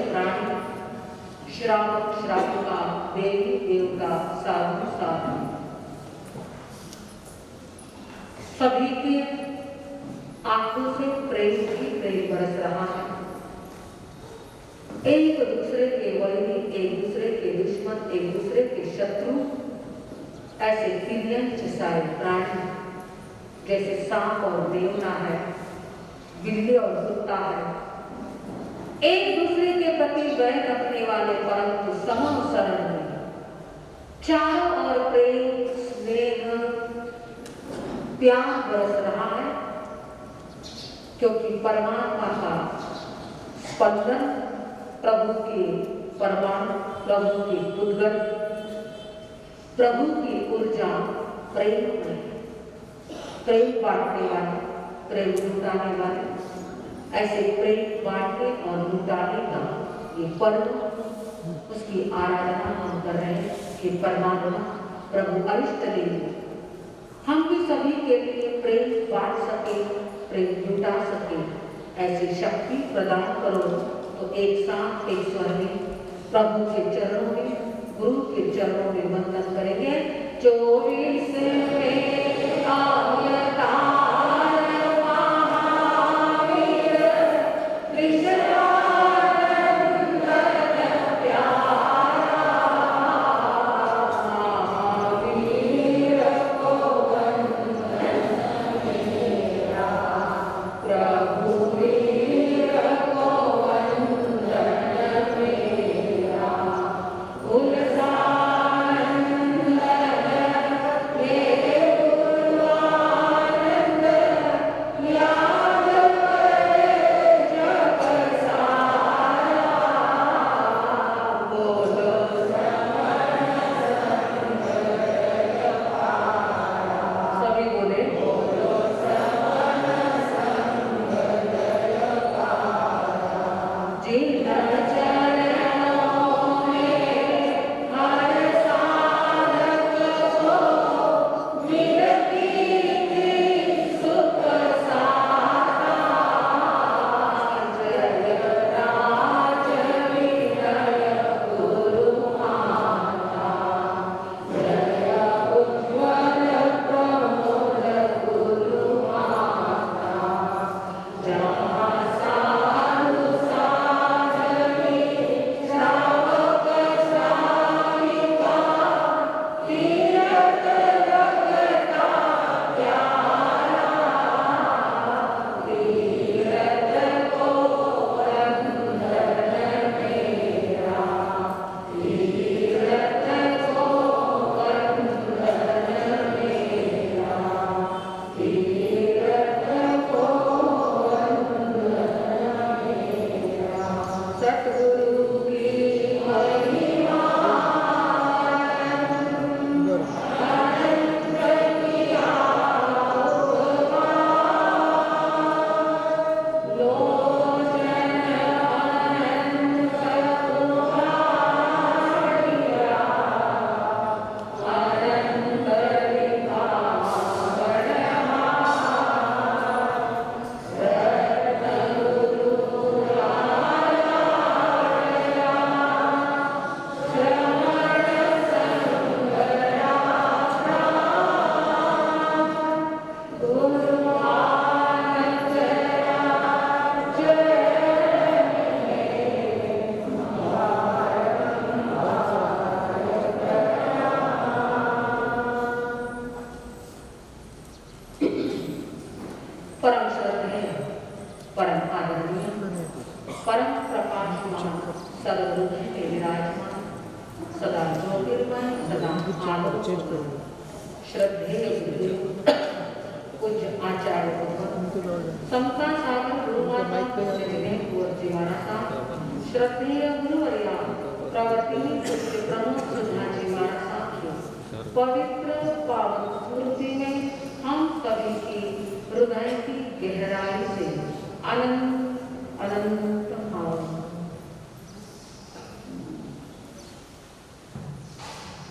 प्राणी, श्रावक श्राविका, देवी देवता, साधु साधु, सभी के आंखों से प्रेम ही प्रेम बरस रहा है। एक दूसरे के वैरी, एक दूसरे के दुश्मन, एक दूसरे के शत्रु, ऐसे तिर्यन चिसाए प्राणी, जैसे सांप और देवना है, बिल्ली और कुत्ता है, एक दूसरे के प्रति वैर रखने वाले परंतु समम शरण में, चारों ओर प्रेम स्नेह त्याग बरस रहा है, क्योंकि परमात्मा का स्पंदन, प्रभु के परमाणु, प्रभु की उद्गत, प्रभु की ऊर्जा प्रेम में, प्रेम बांटने वाले, प्रेम लुटाने वाले, ऐसे प्रेम बांटने और लुटाने का ये पर्व, उसकी आराधना हम कर रहे हैं कि परमात्मा प्रभु अरिष्ट देव हम भी सभी के लिए प्रेम बांट सके, प्रेम लुटा सके, ऐसी शक्ति प्रदान करो। तो एक साथ एक स्वर में प्रभु के चरणों में, गुरु के चरणों में वंदन करेंगे। 24वें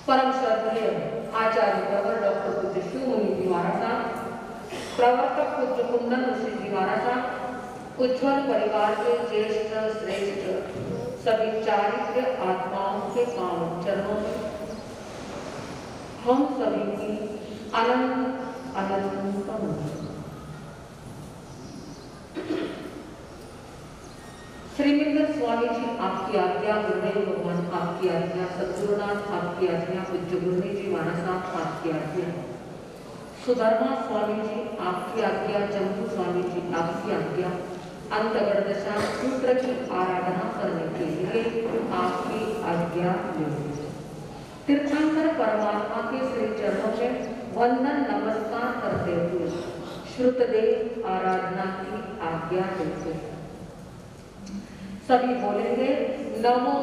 परम श्रद्धेय आचार्य प्रवर डॉक्टर पूज्य शिव मुनि जी महाराज साहब, प्रवर्तक पूज्य कुंदन ऋषि जी महाराज साहब, उज्ज्वल परिवार के ज्येष्ठ श्रेष्ठ सभी चारित्र आत्माओं के पावन चरणों में हम सभी की अनंत अनंत श्रीमिंदर स्वामी जी आपकी आज्ञा, गुरुदेव भगवान आपकी आज्ञा, सद्गुरुनाथ आपकी आज्ञा, पूज्य गुरुदेव जी मानसाथ आपकी आज्ञा, सुधर्मा स्वामी जी आपकी आज्ञा, जम्बू स्वामी जी आपकी आज्ञा, अंतगढ़ सूत्र की आराधना करने के लिए आपकी आज्ञा लेंगे। तीर्थंकर परमात्मा के श्री चरणों में वंदन नमस्कार करते हुए श्रुतदेव आराधना की आज्ञा देते हैं। सभी बोलेंगे नमो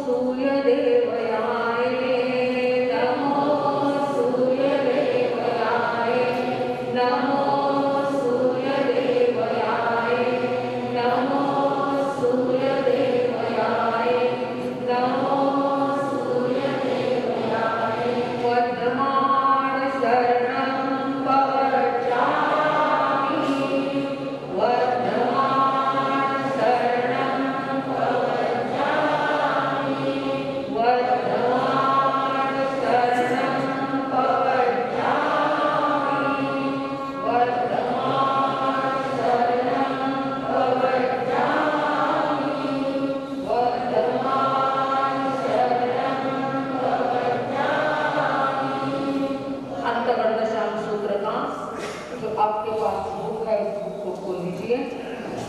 सूर्य देवयाय, नमो सूर्य देवयाय, नमो सूर्य देवयाय, नमो सूर्य देवयाय, नमो सूर्य देवयाय। वर्धमान शरणं पवचामि, वर्धमान शरणं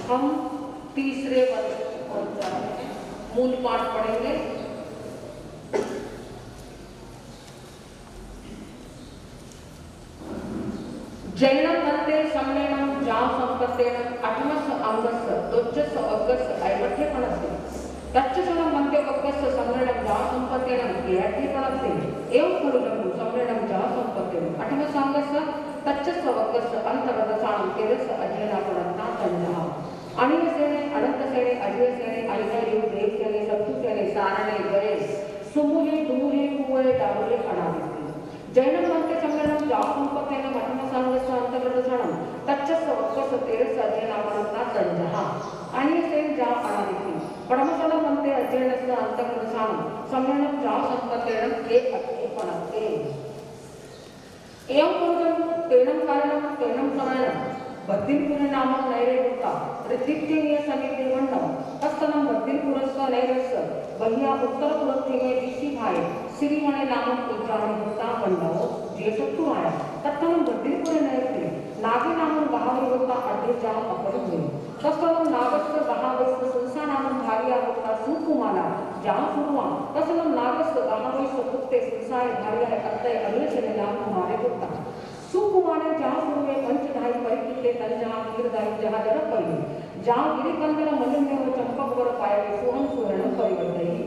हम तीसरे मूल पाठ पढ़ेंगे। जैनम मते सम्मेलनम जाम संपत्तेन अठमस अंगस दोच्चस अगस ऐवठेपणस्य तच्चसनं मते अगस सम्मेलनम जाम संपत्तेन एठेपणस्य एवं कुलुलम सम्मेलनम जाम संपत्तेन अठमस अंगस तच्चस अगस अंतगतसानं तेरस अध्ययनापणता तंजहा अनियसेने अनंतसेने अजयसेने अनियु देवसेने सप्तसेने सारणे गए सुमुहे दुमुहे कुवे डाबले अनादित्य जैनम मंत्र सम्मेलनम जासंपत्तेन मठमसांगस्य अंतर्गतसणं तच्चस्य वक्कस्य तेरस्य अध्ययनापणता तंजहा अनियसेन जा अनादित्य परमसनं मंत्र अध्ययनस्य अंतर्गतसणं सम्मेलनम जासंपत्तेन के अत्यपणते एवं कुर्वन् तेनं कारणं तेनं समयनं बद्दिलपुर नामक नैरेयुक्ता ऋतिक्यनीय समिति मंडल तस्तनं बद्दिलपुरस्य नैरस्य बहिया उत्तर पुरथी में दिशी भाई श्रीमणे नामक उज्जानी होता मंडल जेसत्तु आया तत्तनं बद्दिलपुर नैरते नागी नामक बहावी होता अध्यजा अपरि हुई तस्तनं नागस्य बहावस्य सुलसा नामक भार्या होता सुकुमाला जा पूर्वा तस्तनं नागस्य बहावस्य पुत्ते सुलसाय भार्या अत्तय अनिलचने नाम कुमारे होता सुकुमारे जहाँ पूर्वे पंचधाई परिकिते तंजहा कीरदाई जहाँ जड़ पड़ी जहाँ गिरिकंदर मलिन्य व चंपक वर पाए सुहम सुवर्णम परिवर्तयि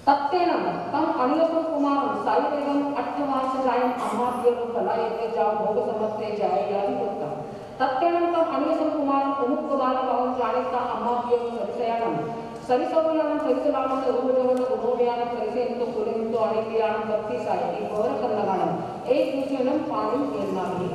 तत्तेन तम अनिलसं कुमारं सायुवेगम अट्ठवास जायम अमाभ्यरो कलायते जा भोग समस्ते जाय यादि होता तत्तेन तम अनिलसं कुमारं प्रमुख बाल भावं जानेता अमाभ्यरो सरिसयानं सरिसौयानं सरिसलानं सर्वजवन गुणोव्यानं सरिसेंतो कुलेंतो अनित्यानं भक्ति साहित्य गौर कन्नगानं एक दूसरेनं पाणी येणारी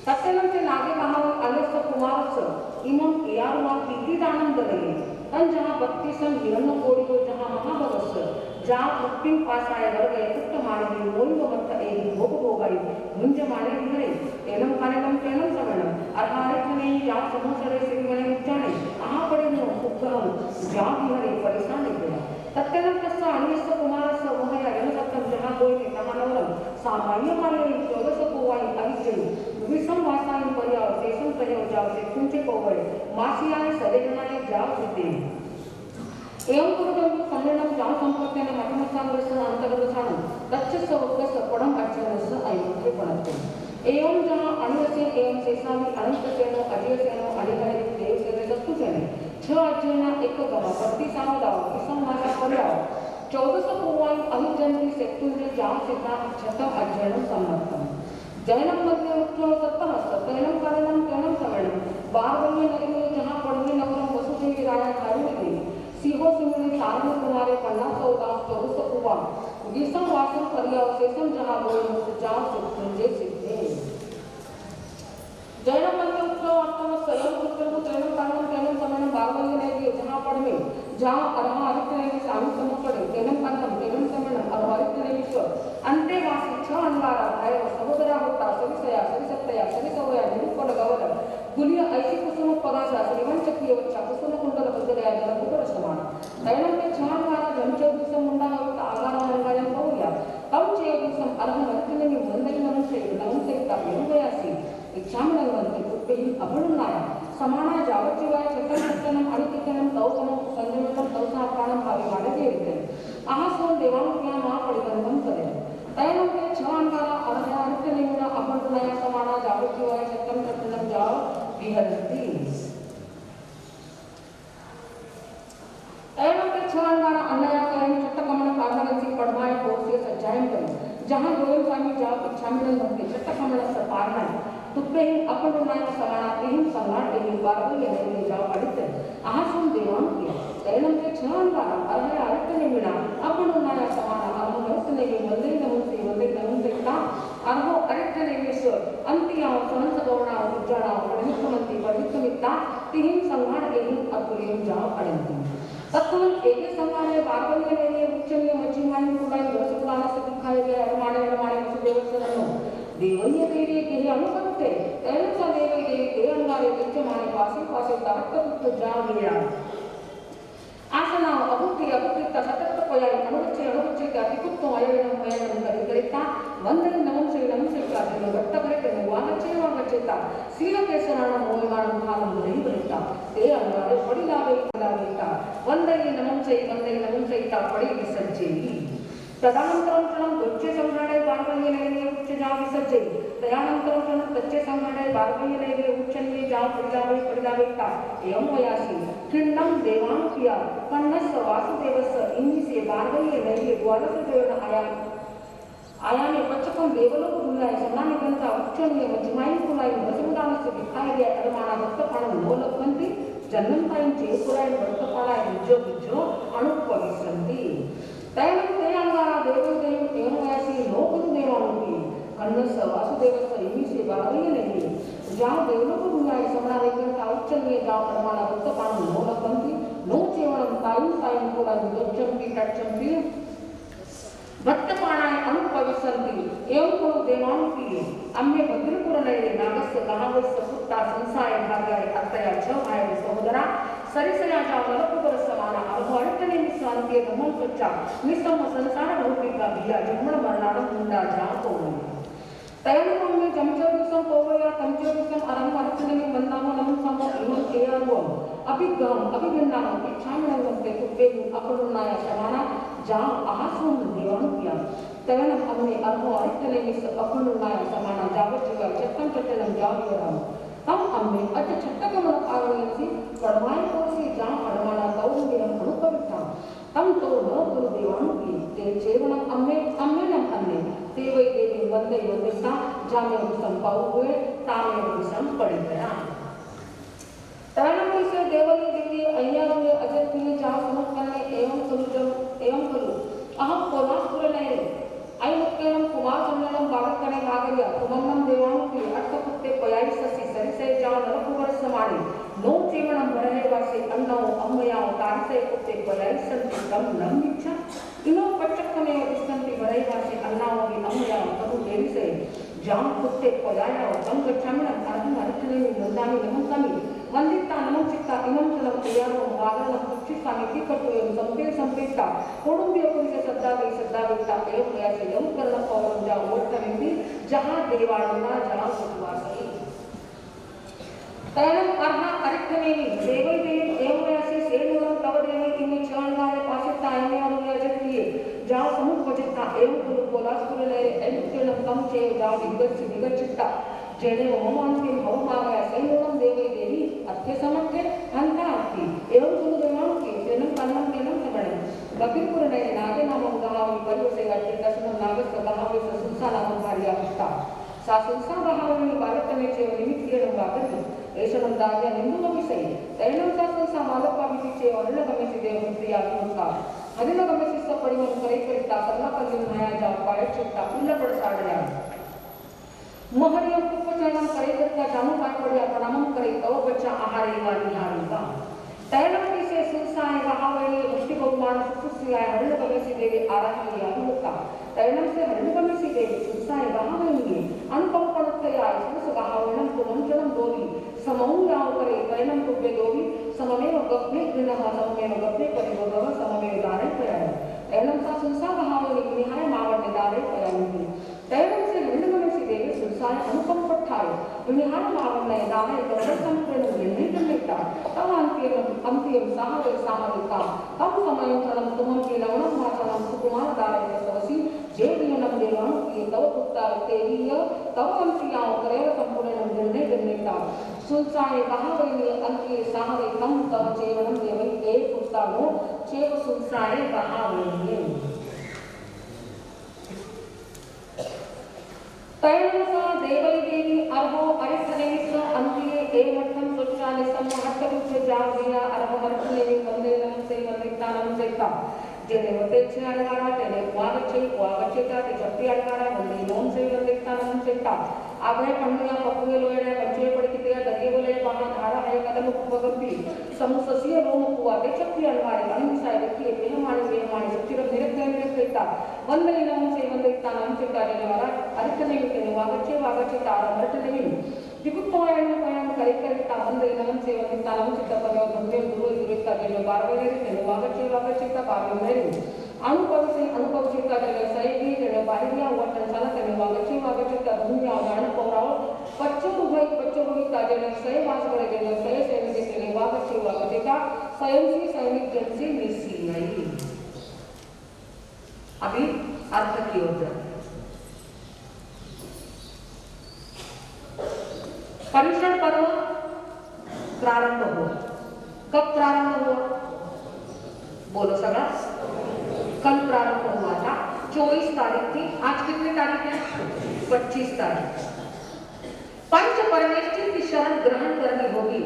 तत्तेनं ते नागे भावं अनिलसं कुमारस्य इमं यारुवा पीतिदानं दलये तन जहाँ बत्तीसन हिरण्य कोड़ियो जहाँ महाभवस्य जहाँ मुक्तिम पासाय वर्गे उत्तमानि मोइंग मत्त एहि भोग भोगाई मुंज माने विहरे एनम कानेनम केनम समणम अर्थारितने जा समोसरे सिंगणे उच्चाने आहा पड़े नो उपगम जा विहरे परिसाने गया तत्तेनं तस्य अनियस्य कुमारस्य मोहया यनसत्तम जहाँ कोई तहाँ नवरम सामान्य माले चौदस कोवाई अविजयी विषम वासाई पर्याव शेषम तयो जाव से कुंचे कोवळे मासियाय सदेजनाने जाव सिद्धे एवं कुरुदं सम्मेलनं जाव संपत्तेन मठमसांगस्य अंतर्गतसानं तच्चस्य वक्कस्य पडम अध्ययनस्य ऐवत्य पणते एवं जहाँ अनियसे एवं शेषामि अनंतसेनो अजयसेनो अनिहरि देवसेने सत्तुसेने छ अध्ययना एक गम पत्ती सामदाव विषम वासा पर्याव 14 कोवाई अभिजंती सेक्तुंजे जाव सिद्धा छतम अध्ययनं सम्मतम जैनम मध्य उत्सव सत्तहस्त तैनम कारणम तैनम समयनम बारवन्य नगरी जहाँ पढ़ने नगरम वसुदेवी राया धारुणी देवी सिंहो सिंहने सारणी कुमारे 50 14 कुवा विषम वासम पर्यावशेषम जहाँ गोल जाव सिद्धे सिद्धे जैनम मध्य उत्सव अर्थम स्वयं पुत्र तैनम कारणम तैनम समयनम बारवन्य नगरी जहाँ पढ़ने Jam Araharitanami Samusamukade, Tenam Kanam, Tenam Samanam, Araharitanamiswa, Ante Vasi, Chandara, Haya, Samudra Hutta, Savisaya, Savisataya, Savisawaya, Nukola Gavada, Gulia, Aisi Kusuma Padasa, Srivan Chakya, Chakusuma Kunda, Pudaya, Buddha Samana, Tayanam Chandara, Jamcha Samunda, Agara, Hangaya, Poya, Kauche, some Araharitanami, Monday Namusay, Namusay, Yambayasi, Chamanam, Pay, Abunaya. Samana Javachivaya Chakaranam Adikanam Taukanam Sandamanam Tausa Pranam Havi Ahason Devanukya Mahapadikanam Kare. Tayanam Ke Chandara Araharitanimuna Abunaya Samana Javachivaya Chakaranam Jav Viharanti. Tayanam Ke Chandara Anaya Karan Chattakamana Karnagansi Padmaya Koses Ajayam Kare. Jahan Goyam Sami Jav Chaminam Bhakti Chattakamana Saparnai. Tupehin Apanunaya Samana Tehim Sangat Tehim Barbu Yene Jav Aditya Ahasum Devanukya Tayanam Ke Chandara Arahaya Aritanimina Apanunaya Samana Araharitanimi Vande Namunsi Vande Namunsikta Araho Aritanimisu Antiya Sanansa Gauna Ujjana Pradikamanti Pradikamitta Tehim Sangat Tehim Apuriyam Jav Adinti Tattvan Eke Samane Barbu Yene Uchchaniya Machimayin Kudai Vasapulana Sakikaya Aramane Aramane Vasudevasarano Devanya Devi Kehi Anupante, Tayansa Devi Devi Devangare Vichamani Pasi Pasi Tarakta Javira. Asana Abuti Abukita Satakta Paya Anuchi Anuchi Tikutto Ayaram Payanam Karikarita, Vandal Namunsi Namusika, Vattakarita, Vanachiva Vachita, Sila Kesana Moiman Halam Riverita, they are Padilla Vita, Vandal Namunsi, Vandal Namusita, Padi Visaji. Tadanantaram Duche Samhade Barbayane Uchaja Visaji, Tayanantaram Duche Samhade Barbayane Uchani Jav Pridavita, Yamoyasi, Kingdom Devanukya, Pannas Vasudevas, Indisi Barbayane, Guadalajara Ayane Pachakam Devala, Sanani Ganta, Uchani, Majmai Kulai, Vasudana Sikaya, Adamana, Vastapan, Lola Kanti, Janam Time, Chepura, Vastapada, Jo, Anupavisanti. Tayanam Tayanga, Devan Devayasi, Local Devanuki, Kannas Vasudevas, Imisi Barbayane, Jav Devanukuna, Samana Vikanta, Uchani, Jav Adamana, Vastapan, Lola Kanti, no Chevan, Time, Kula, Vichampi, Tachampi, Vattapana, Anupavisanti, Eonkuru Devanuki, Amme Badripurane, Nagas, Gahavas, Sutta, Sansa, Hagai, Ataya, Chavai, Samudara, Sarisaya Javala Samana, Alhortani Santi, the Monkacha, Mr. Masansana Rupika, Via, Jamuna Marana, Munda, Japo. Tayanam Jamchavisam Povaya, Tamchavisam, Aram Mandama, Sama, Iman Kayarwam, Abigam, Abigana, Chaman, Pay, Apurunaya Samana, Jam, Ahasum, Devanukya. Tayanam Ami, Alhortani, Apurunaya Samana, Javachiva, Chatam Chatalam, Javiram. Tam Ami, at the Chattakamana Aransi, Padmaya Kosi, Jam, Adamana, Taunam, Anupavita. Tam to no Guru Devanuki, Te Chevanam Amme, Ammenam Amme, Tevai Devi Vande Yodita, Jamia Visam Pauve, Tamia Visam Paditara. Tayanam is a Devali Devi, Ayana, Ajati, Jasamakane, Eam Kulu, Aham Polas Purane. I look at Kumar Sanam Barakane Nagaria, Kumanam Devanuki, Atapute Payai Sasi, Sarise Jan, Rakuvar Samari, no Chimanam Barahevasi, Anno, Amaya, Tarse, Pute Payai Sasi, Kam Namicha, you know, Pachakane, Istanti Barahevasi, Anna, Amaya, Karu Derise, Jan Pute Payaya, Tanga Chaman, Arhan, Archani, Mundani, Namunkami, Mandita, Namuchika, Imam Salam, Tayano, Vagan, Puchika, Nikatu, Sampita, Columbia Police Sadavita, Young Karna Forum, Jav, Jaha Devana, Jaha Sutwasi. Tayanam Arha Aritanemi, Devi Devi, Eoyasi, Senuram, Kavademi, Imi Chandara, Pasita, Emi Ajati, Jav Samu Pajita, Eum Polas Purale, Educatum Kamche, Jav Vigachita, Jene Oman, Homaya, Senuram Devi Devi, Atyasamake, Hantaki, Eum Devanki, Senam Kanam Kenam Kamadam, Bakipurane, Naganam Gahavi, Parusega, Tasman Nagas, Gahavi, Susana Maria Pista. Sasunsa Gahavi, Baratame, Limit Bagati. Asian Daria Hindu Visay, Tayanam Sasan Malapa Vice or Nagamis de Priya Musa, Adina Gamis of Pariman Karita, Karnaka Mayaja, Payachita, Pula Prasadaya. Mahariam Kupachanam Karita, Jamu Papadia, Panamam Karita, Bacha Ahari Vani Haruka. Tayanam Vise Susa, Gahavi, सुसुसियाय हरिणकमेसी देवी आराध्य याहुका तैणम से हरिणकमेसी देवी सुसाय गहावनिये अनुकंपनतयाय सुसगहावनम कुमंचनम दोवी समौयाव करे तैणम कुब्बे दोवी सममेव गप्पे ग्रहः सममेव गप्पे परिवगः सममेव दारे पयाय तैणम सा सुसा गहावनि निहाय मावने दारे पयाय तैणम से हरिणकमेसी देवी सुसाय अनुकंपठाय निहाय मावने दारे गवसम प्रणव निर्णिता तव अंतिम साहविका तम समयं फलं तुमं कीलवनं भाषणं सुकुमार दारे सवसी जेवियनं देवं की तव पुत्ता तेवीय तव अंतियां करेव संपूर्णं निर्णिता सुलसाय गहावनि अंति साहविकं तव चेवनं देवं ए पुत्ता नो चेव सुलसाय गहावनि तैणसा देवै देवी अर्हो अरिष्ठनेमिस्व अन्तिये एवर्थं सुचालिसं महत्तरुच्य जावदिया अर्हो हर्षनेमि वंदेनं सेवनितानं सेता जेने वतेच्छे अलगारा तेने क्वागच्छेता ते चप्पी अलगारा वंदेनं सेवनितानं सेता आगे पन्नुया पप्पुये लोयडे पंचे पड़कितिया दगे बोले बाहा धारा है कदम उपगंपी समुससिय रोम कुआ ते चप्पी अलगारे अनिसाय रखिए बेहमानी सुचिर निरक्तने सेता वंदेनं सेवनितानं सेता जेनेवारा अरिष्ठनेमि वागच्छे तारमर्टनेमि दिकुत्तोयनु पयं करिकरिता वंदेनं सेवनितानं सेता पयो धन्य गुरु दुरिता जेने बारवेरे तेने वागच्छे बारवेरे अनुपविता जेने सैगी जेने बाहिरिया वटन चला तेने वागच्छे दुनिया जान पौराव पच्चो जेने सै वासगळे जेने सै सेने तेने वागच्छे स्वयंसी सैनिक जनसी निसी नहीं अभी अर्थ की ओर जाते पर्युषण पर्व प्रारंभ हुआ कब प्रारंभ हुआ बोलो सगा कल प्रारंभ हुआ था 24 तारीख थी आज कितनी तारीख है 25 तारीख पंच परमेष्ठी की शरण ग्रहण करनी होगी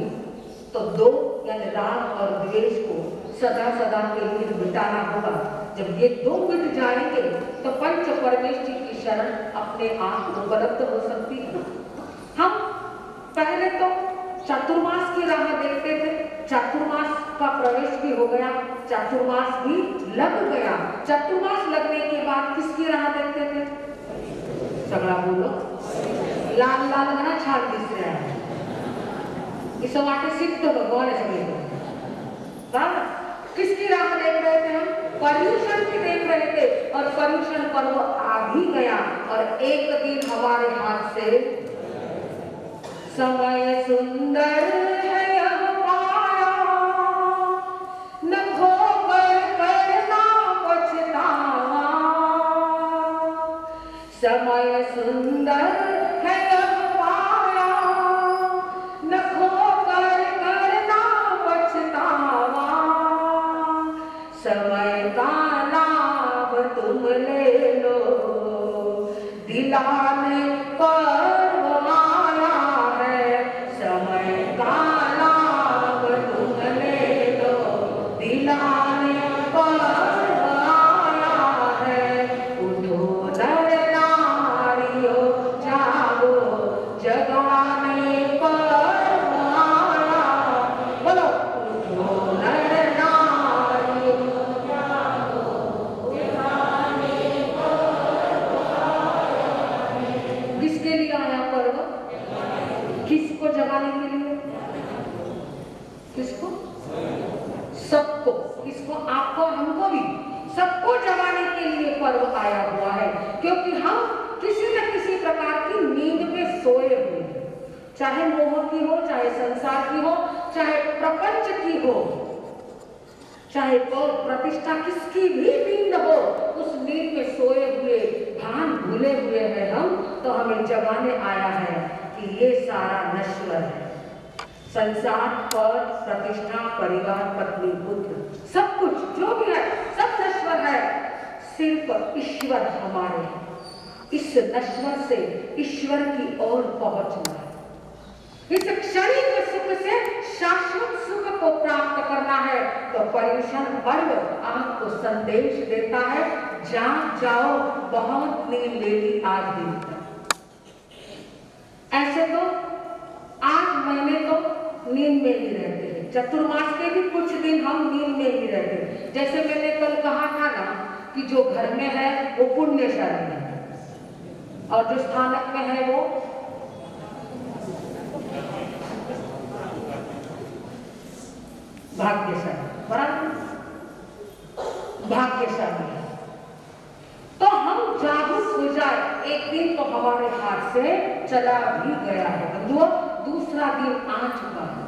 तो दो यानी राग और द्वेष को सदा सदा के लिए मिटाना होगा जब ये दो मिट जाएंगे तो पंच परमेष्ठी की शरण अपने आप उपलब्ध हो सकती है हम पहले तो चातुर्मास की राह देखते थे चातुर्मास का प्रवेश भी हो गया चातुर्मास भी लग गया चातुर्मास लगने के बाद किसकी राह देखते थे सगड़ा बोलो लाल लाल घना छाल दिस रहा है इस वाटे सिद्ध भगवान है किसकी राह देख रहे थे हम पर्युषण की देख रहे थे और पर्युषण पर्व आ भी गया और एक दिन हमारे हाथ से समय सुंदर है यह पाया न खोकर करना पछतावा समय सुंदर है यह पाया न खोकर करना पछतावा समय का लाभ तुम ले लो दिलाने पर सबको किसको आपको हमको भी सबको जगाने के लिए पर्व आया हुआ है क्योंकि हम किसी न किसी प्रकार की नींद में सोए हुए हैं चाहे मोह की हो चाहे संसार की हो चाहे प्रपंच की हो चाहे पद प्रतिष्ठा किसकी भी नींद हो उस नींद में सोए हुए भान भूले हुए हैं हम तो हमें जगाने आया है कि ये सारा नश्वर है संसार पद प्रतिष्ठा परिवार पत्नी पुत्र सब कुछ जो भी है सब नश्वर है सिर्फ ईश्वर हमारे हैं इस नश्वर से ईश्वर की ओर पहुंचना है इस क्षणिक सुख से शाश्वत सुख को प्राप्त करना है तो पर्युषण पर्व आपको संदेश देता है जाओ बहुत नींद ले ली आज दिन ऐसे तो 8 महीने तो नींद में ही रहते हैं चतुर्मास के भी कुछ दिन हम नींद में ही रहते हैं जैसे मैंने कि जो घर में है वो पुण्यशाली है और जो स्थानक में है वो भाग्यशाली, बराबर भाग्यशाली है। तो हम जागरूक हो जाए, एक दिन तो हमारे हाथ से चला भी गया है बंधुओं, दूसरा दिन आ चुका है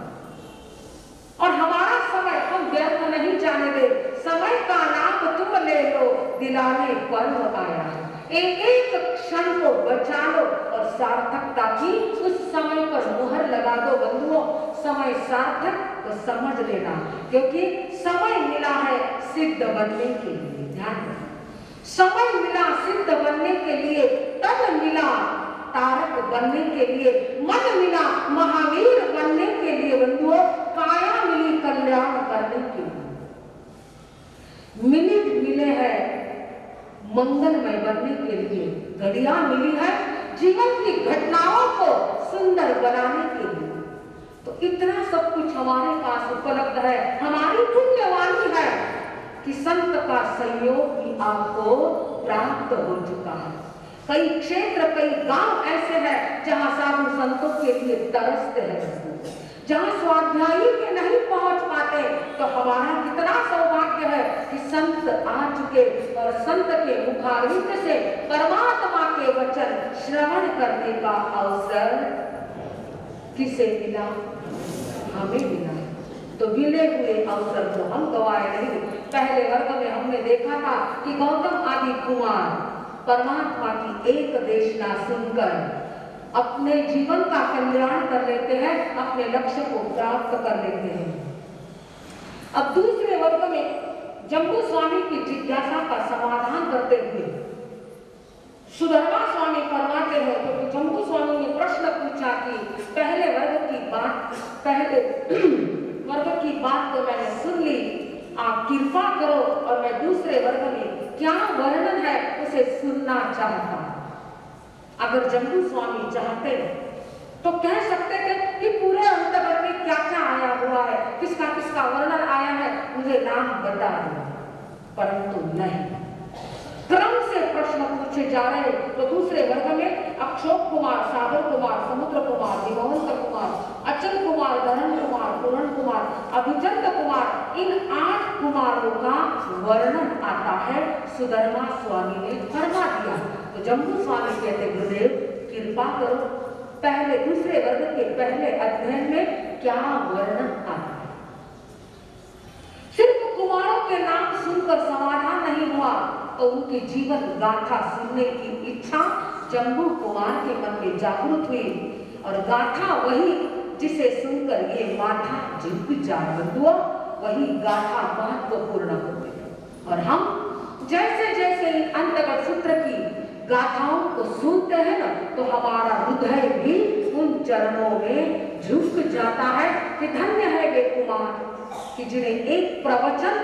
और हमारा समय हम व्यर्थ नहीं जाने दे। समय का नाम तुम ले लो, दिलाने पर्व आया है। एक एक क्षण को बचा लो और सार्थकता की उस समय पर मुहर लगा दो बंधुओं। समय सार्थक तो समझ लेना, क्योंकि समय मिला है सिद्ध बनने के लिए। ध्यान रखना, समय मिला सिद्ध बनने के लिए, तन मिला तारक बनने के लिए, मन मिला महावीर बनने के लिए बंधुओं, काया मिली कल्याण करने के लिए, मिनट मिले हैं मंगलमय बनने के लिए, घड़ियां मिली है जीवन की घटनाओं को सुंदर बनाने के लिए। तो इतना सब कुछ हमारे पास उपलब्ध है। हमारी पुण्यवानी है कि संत का संयोग भी आपको प्राप्त हो चुका है। कई क्षेत्र, कई गांव ऐसे हैं जहां साधु संतों के लिए तरसते हैं, जहां स्वाध्यायी के नहीं पहुंच पाते। तो हमारा कितना सौभाग्य है कि संत आ चुके और संत के मुखारविंद से परमात्मा के वचन श्रवण करने का अवसर किसे मिला? हमें मिला। तो मिले हुए अवसर को हम गवाए नहीं। पहले वर्ग में हमने देखा था कि गौतम आदि कुमार परमात्मा की एक देशना सुनकर अपने जीवन का कल्याण कर लेते हैं, अपने लक्ष्य को प्राप्त कर लेते हैं। अब दूसरे वर्ग में जम्बू स्वामी की जिज्ञासा का समाधान करते हुए सुधर्मा स्वामी फरमाते हैं, तो जम्बू स्वामी ने प्रश्न पूछा कि पहले वर्ग की बात तो मैंने सुन ली, आप कृपा करो और मैं दूसरे वर्ग में क्या वर्णन है उसे सुनना चाहता हूं। अगर जम्बू स्वामी चाहते तो कह सकते थे कि पूरे अंतर्गत में क्या क्या आया हुआ है, किसका किसका वर्णन आया है, मुझे नाम बता दो, परंतु नहीं, क्रम से प्रश्न पूछे जा रहे। तो दूसरे वर्ग में अक्षोक कुमार, सागर कुमार, समुद्र कुमार, दिगंबर कुमार, अचल कुमार, धरण कुमार, पूर्ण कुमार, अभिचंद कुमार, इन 8 कुमारों का वर्णन आता है, सुधर्मा स्वामी ने फरमा दिया। तो जम्बू स्वामी कहते, गुरुदेव कृपा करो, पहले दूसरे वर्ग के पहले अध्ययन में क्या वर्णन आता है। सिर्फ कुमारों के नाम सुनकर समाधान नहीं हुआ, तो उनकी जीवन गाथा सुनने की इच्छा जम्बू कुमार के मन में जागृत हुई और गाथा वही जिसे सुनकर ये माथा झुक जाए बंधुओं, वही गाथा महत्वपूर्ण होती है। और हम जैसे जैसे इन अंतर्गत सूत्र की गाथाओं को सुनते हैं ना, तो हमारा हृदय भी उन चरणों में झुक जाता है कि धन्य है वे कुमार कि जिन्हें एक प्रवचन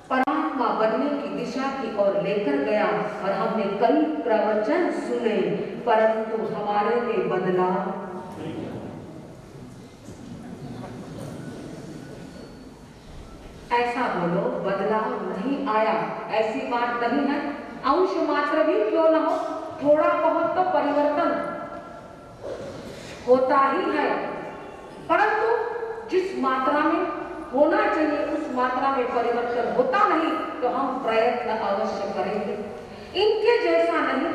परमात्मा बनने की दिशा की ओर लेकर गया और हमने कई प्रवचन सुने, परंतु हमारे में बदलाव ऐसा बोलो, बदलाव नहीं आया, ऐसी बात नहीं है। अंश मात्र भी क्यों न हो, थोड़ा बहुत तो परिवर्तन होता ही है, परंतु जिस मात्रा में होना चाहिए उस मात्रा में परिवर्तन होता नहीं, तो हम प्रयत्न अवश्य करेंगे। इनके जैसा नहीं,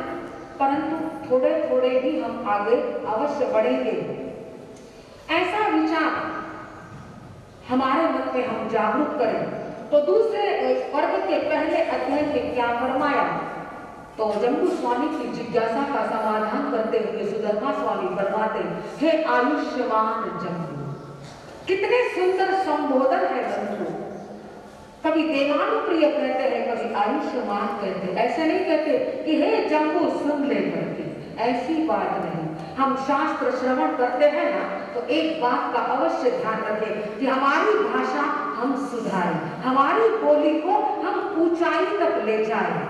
परंतु थोड़े थोड़े भी हम आगे अवश्य बढ़ेंगे। ऐसा विचार हमारे मन में हम जागरूक करें। तो दूसरे वर्ग के पहले अध्याय में क्या फरमाया, तो जम्बू स्वामी की जिज्ञासा का समाधान करते हुए सुधर्मा स्वामी फरमाते, हे आयुष्मान जम्बू, कितने सुंदर संबोधन है बंधु। कभी देवानुप्रिय कहते हैं, कभी आयुष्मान कहते हैं। ऐसे नहीं कहते कि हे जम्बू सुन ले करके, ऐसी बात नहीं। हम शास्त्र श्रवण करते हैं ना, तो एक बात का अवश्य ध्यान रखें कि हमारी भाषा हम सुधारें, हमारी बोली को हम ऊंचाई तक ले जाएं।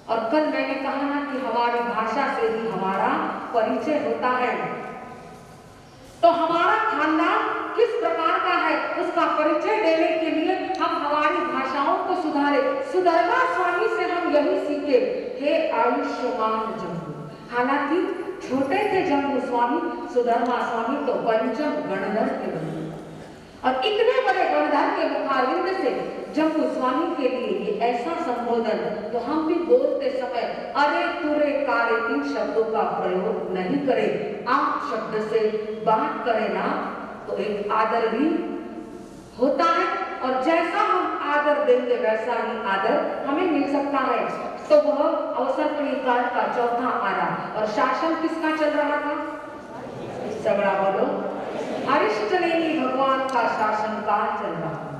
और कल मैंने कहा ना कि हमारी भाषा से ही हमारा परिचय होता है। तो हमारा खानदान किस प्रकार का है उसका परिचय देने के लिए हम हमारी भाषाओं को सुधारें। सुधर्मा यही सीखे, हे आयुष्मान जम्बू। हालांकि छोटे थे जम्बू स्वामी, सुधर्मा स्वामी तो पंचम गणधर के बने, और इतने बड़े गणधर के मुखारविंद से जम्बू स्वामी के लिए ये ऐसा संबोधन, तो हम भी बोलते समय अरे तुरे कारे इन शब्दों का प्रयोग नहीं करें। आप शब्द से बात करें ना तो एक आदर भी होता है, और जैसा हम आदर देंगे वैसा ही आदर हमें मिल सकता है। तो वह अवसर्पणी काल का चौथा आरा, और शासन किसका चल रहा था? सबड़ा बोलो, अरिष्टनेमी भगवान का शासन काल चल रहा है।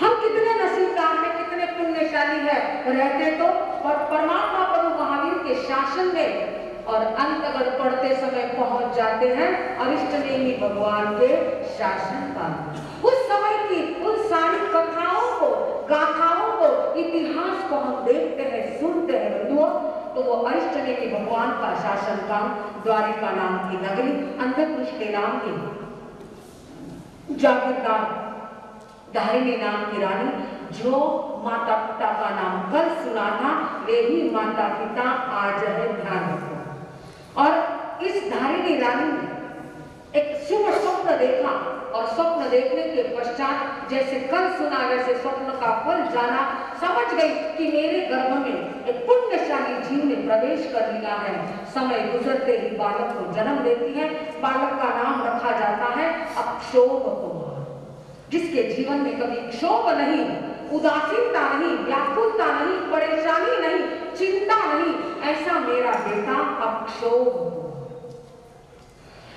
हम कितने नसीबदार हैं, कितने पुण्यशाली है, रहते तो परमात्मा प्रभु महावीर के शासन में, और अंतगढ़ पढ़ते समय पहुंच जाते हैं अरिष्टनेमी भगवान के शासन काल। उस समय की उन सारी कथाओं को, गाथाओं को, इतिहास को हम देखते हैं, सुनते हैं बंधुओं, तो वो अरिष्टनेमी भगवान का शासन काल, द्वारिका नाम की नगरी, अंधकृष्ण के नाम की जागीरदार धारिणी नाम की रानी, जो माता पिता का नाम कल सुना था, वे ही माता पिता आज है, ध्यान रखो। और इस धारिणी रानी ने एक शुभ स्वप्न देखा, और स्वप्न देखने के पश्चात जैसे कल सुना वैसे स्वप्न का फल जाना, समझ गई कि मेरे गर्भ में एक पुण्यशाली जीव ने प्रवेश कर लिया है। समय गुजरते ही बालक को जन्म देती है। बालक का नाम रखा जाता है अक्षोभ कुमार, जिसके जीवन में कभी क्षोभ नहीं, उदासीनता नहीं, व्याकुलता नहीं, परेशानी नहीं, चिंता नहीं, ऐसा मेरा बेटा अक्षोभ।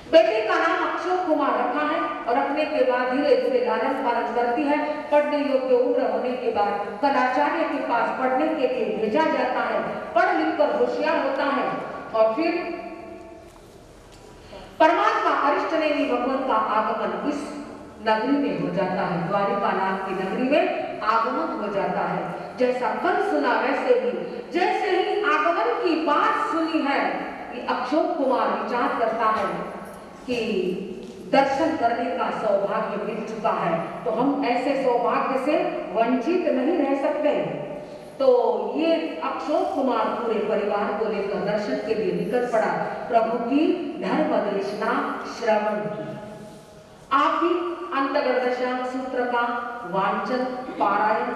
बेटे का नाम अक्षोभ कुमार रखा है, और रखने के बाद धीरे धीरे लालन पालन करती है। पढ़ने योग्य उम्र होने के बाद कलाचार्य के पास पढ़ने के लिए भेजा जाता है। पढ़ लिख कर होशियार होता है, और फिर परमात्मा अरिष्टनेमी भगवान का आगमन इस नगरी में हो जाता है, द्वारिका नाम की नगरी में आगमन हो जाता है। जैसा कल सुना वैसे ही, जैसे ही आगमन की बात सुनी है, ये अक्षोभ कुमार विचार करता है कि दर्शन करने का सौभाग्य मिल चुका है, तो हम ऐसे सौभाग्य से वंचित नहीं रह सकते। तो ये अक्षोभ कुमार पूरे परिवार को लेकर दर्शन के लिए निकल पड़ा, प्रभु की धर्म देशना श्रवण की। आप भी अंतगढ़ दशांग सूत्र का वांचन पारायण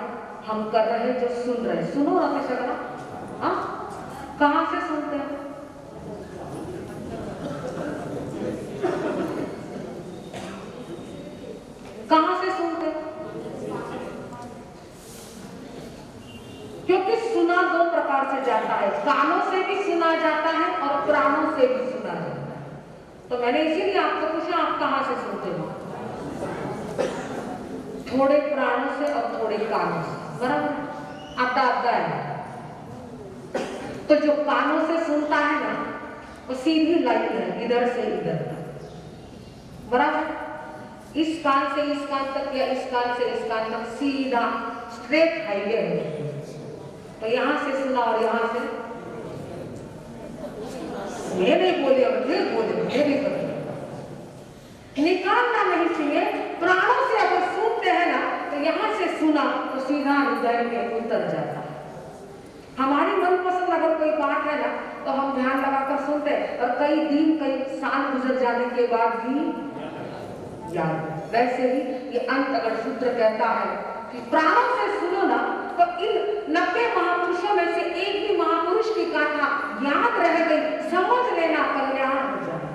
हम कर रहे, जो सुन रहे, सुनो ना सकना। कहां से सुनते हैं? कहां से सुनते हैं? क्योंकि सुना दो प्रकार से जाता है, कानों से भी सुना जाता है और प्राणों से भी सुना जाता है। तो मैंने इसीलिए आपको पूछा, आप कहां से सुनते हो? थोड़े प्राणों से और थोड़े कानों से, बराबर? आता है। तो जो कानों से सुनता है ना, वो सीधी लाइन है, इधर से इधर तक, बराबर? इस कान से इस कान तक या इस कान से इस कान तक सीधा स्ट्रेट हाईवे है। तो यहां से सुना और यहां से मैं नहीं बोले और फिर बोले, मैं नहीं बोले, निकालना नहीं चाहिए। प्राणों से अगर सुनते हैं ना, तो यहां से सुना तो सीधा हृदय में उतर जाता है। हमारी मनपसंद अगर कोई बात है ना, तो हम ध्यान लगाकर सुनते हैं, और कई दिन कई साल गुजर जाने के बाद भी याद। वैसे ही ये अंतगढ़ सूत्र कहता है कि प्राणों से सुनो ना, तो इन 90 महापुरुषों में से एक भी महापुरुष की गाथा याद रह गई, समझ लेना कल्याण हो जाए।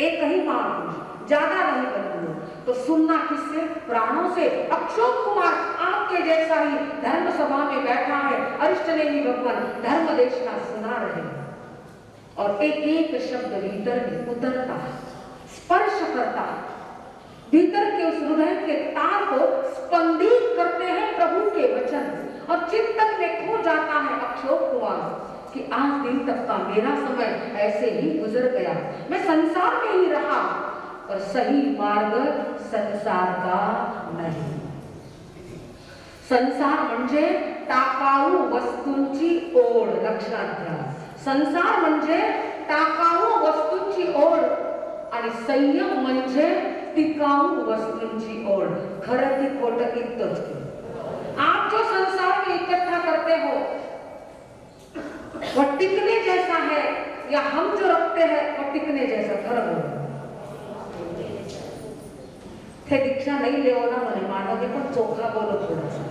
एक ही महापुरुष, ज्यादा नहीं बदलो। तो सुनना किससे? प्राणों से। अक्षोभ कुमार आपके जैसा ही धर्म सभा में बैठा है, अरिष्टनेमी भगवान धर्म देशना सुना रहे, और एक एक शब्द भीतर में उतरता है, स्पर्श करता है, भीतर के उस हृदय के तार को स्पंदित करते हैं प्रभु के वचन, और चिंतन में खो जाता है अक्षोभ कुमार कि आज दिन तक का मेरा समय ऐसे ही गुजर गया, मैं संसार में ही रहा, और सही मार्ग संसार का नाही। संसार म्हणजे टाकाऊ वस्तूंची ओढ, लक्षात घ्या। संसार म्हणजे टाकाऊ वस्तूंची ओढ, आणि संयम म्हणजे टिकाऊ वस्तूंची ओढ। खरं की खोटं इतकंच। आप जो संसार में इकट्ठा करते हो, मानोगे पर चोखा बोलो थोड़ा सा।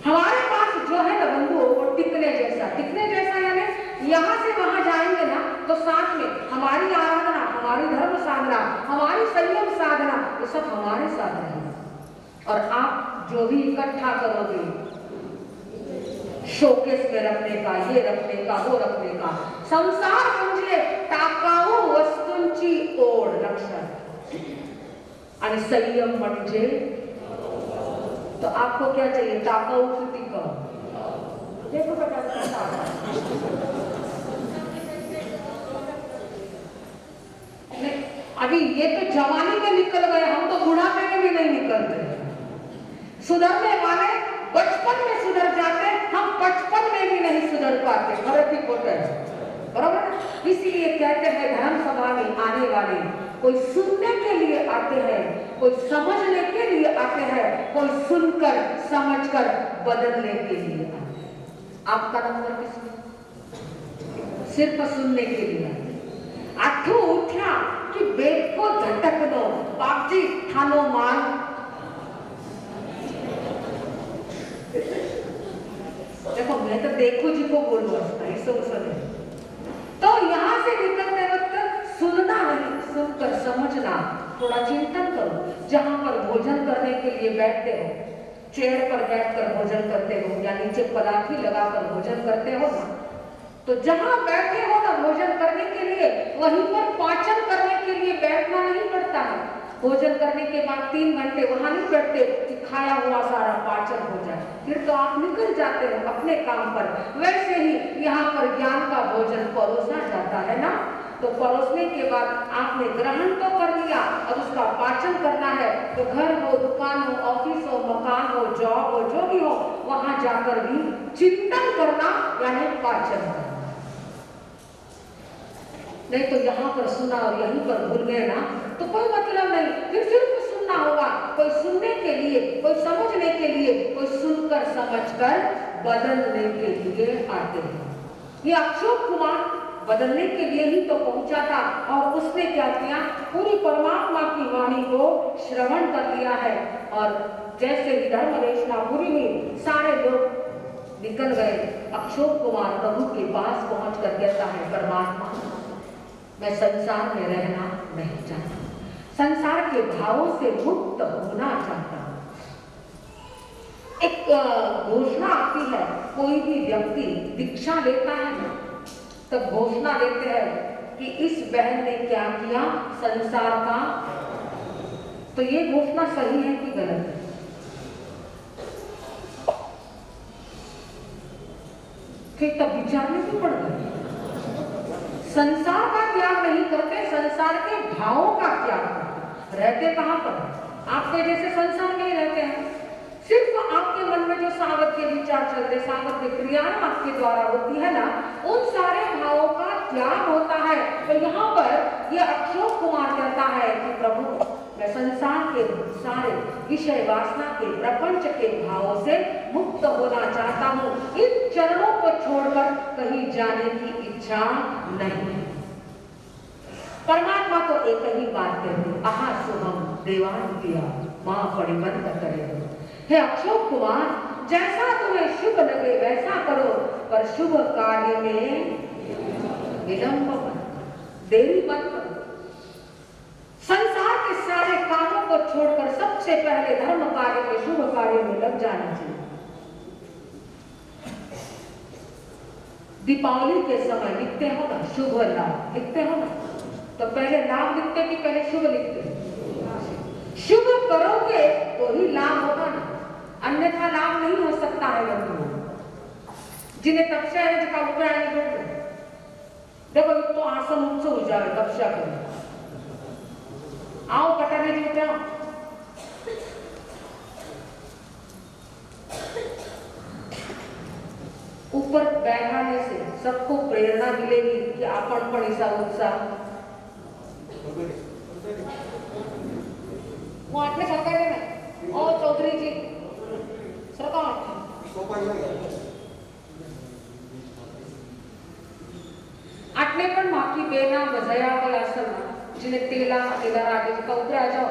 हमारे पास जो है ना बंधु वो टिकने जैसा यानी यहाँ से वहां जाएंगे ना तो साथ में हमारी आराधना, हमारी धर्म साधना, हमारी संयम साधना, ये सब हमारे साथ रहेंगे। और आप जो भी इकट्ठा करोगे शोकेस में रखने का, ये रखने का, वो रखने का, संसार म्हणजे टाकाऊ वस्तूंची ओढ, लक्षात। आणि संयम म्हणजे तो आपको क्या चाहिए? टाकाऊ किती कम? देखो बेटा, अभी ये तो जवानी में निकल गए, हम तो बुढ़ापे में भी नहीं निकलते। सुधरने वाले बचपन में सुधर जाते, हम बचपन में भी नहीं सुधर पाते। खबर की फोटो है, बराबर। इसीलिए कहते हैं धर्म सभा में आने वाले कोई सुनने के लिए आते हैं, कोई समझने के लिए आते हैं, कोई सुनकर समझकर बदलने के लिए आते हैं। आपका नंबर किसमें? सिर्फ सुनने के लिए आठो उठा कि बेट को झटक दो, बापजी ठानो मान। देखो मैं तो देखो जी को बोलूँ तो यहाँ से निकलते वक्त सुनना नहीं, सुनकर समझना, थोड़ा चिंतन करो। जहां पर भोजन करने के लिए बैठते हो, चेयर पर बैठकर भोजन करते हो या नीचे पलाठी लगाकर भोजन करते हो ना, तो जहां बैठे हो ना भोजन करने के लिए, वहीं पर पाचन करने के लिए बैठना नहीं पड़ता है। भोजन करने के बाद 3 घंटे वहां नहीं बैठते कि खाया हुआ सारा पाचन हो जाए, फिर तो आप निकल जाते हो अपने काम पर। वैसे ही यहाँ पर ज्ञान का भोजन परोसा जाता है ना, तो परोसने के बाद आपने ग्रहण तो कर लिया, अब उसका पाचन करना है। तो घर हो, दुकान हो, ऑफिस हो, मकान हो, जॉब हो, जो भी हो, वहां जाकर भी चिंतन करना यानी पाचन करना। नहीं तो यहाँ पर सुना और यहीं पर भूल गए ना तो कोई मतलब नहीं। फिर सिर्फ सुनना होगा, कोई सुनने के लिए, कोई समझने के लिए, कोई सुनकर समझकर बदलने के लिए आते हैं। ये अशोक कुमार बदलने के लिए ही तो पहुंचा था और उसने क्या किया? पूरी परमात्मा की वाणी को श्रवण कर लिया है। और जैसे ही धर्मदेशना पूरी हुई, सारे लोग निकल गए। अशोक कुमार प्रभु के पास पहुंच कर कहता है, परमात्मा मैं संसार में रहना नहीं चाहता, संसार के भावों से मुक्त होना चाहता हूं। एक घोषणा आती है, कोई भी व्यक्ति दीक्षा लेता है ना, तब घोषणा देते हैं कि इस बहन ने क्या किया संसार का। तो ये घोषणा सही है कि गलत है? फिर तब विचारने क्यों पड़ गए? संसार का त्याग नहीं करते, संसार के भावों का त्याग करते। रहते कहां पर? आपके जैसे संसार में ही रहते हैं। सिर्फ आपके मन में जो सावध के विचार चलते, सावध की क्रियाएं आपके द्वारा होती है ना, उन सारे भावों का त्याग होता है। तो यहाँ पर ये अशोक कुमार कहता है कि प्रभु मैं संसार के सारे विषय वासना के, प्रपंच के भावों से मुक्त होना चाहता हूँ। इन चरणों को छोड़कर कहीं जाने की इच्छा नहीं। परमात्मा तो एक ही बात कहते, आहा सुहम देवान दिया मां परिबंध करे। हे अशोक कुमार, जैसा तुम्हें शुभ लगे वैसा करो, पर शुभ कार्य में विलंब मत, देरी मत करो। संसार के सारे कामों को छोड़कर सबसे पहले धर्म कार्य में, शुभ कार्य में लग जाना चाहिए। दीपावली के समय लिखते हो ना शुभ लाभ, लिखते हो ना, तो पहले लाभ लिखते कि पहले शुभ लिखते? शुभ करोगे तो ही लाभ होगा ना, अन्यथा लाभ नहीं हो सकता है। जिन्हें तपस्या है जिसका उपाय देखो तो आसन उत्सव हो जाए, तपस्या करो, आओ कटाने जी उठाओ। ऊपर बैठाने से सबको प्रेरणा मिलेगी कि आपण पण ऐसा उत्साह। वो आपने सरकार में ओ चौधरी जी सरकार आटले पण बाकी बेना बजाया वाला असल जिन्हें तेला तेला रागे का ऊपर आ जाओ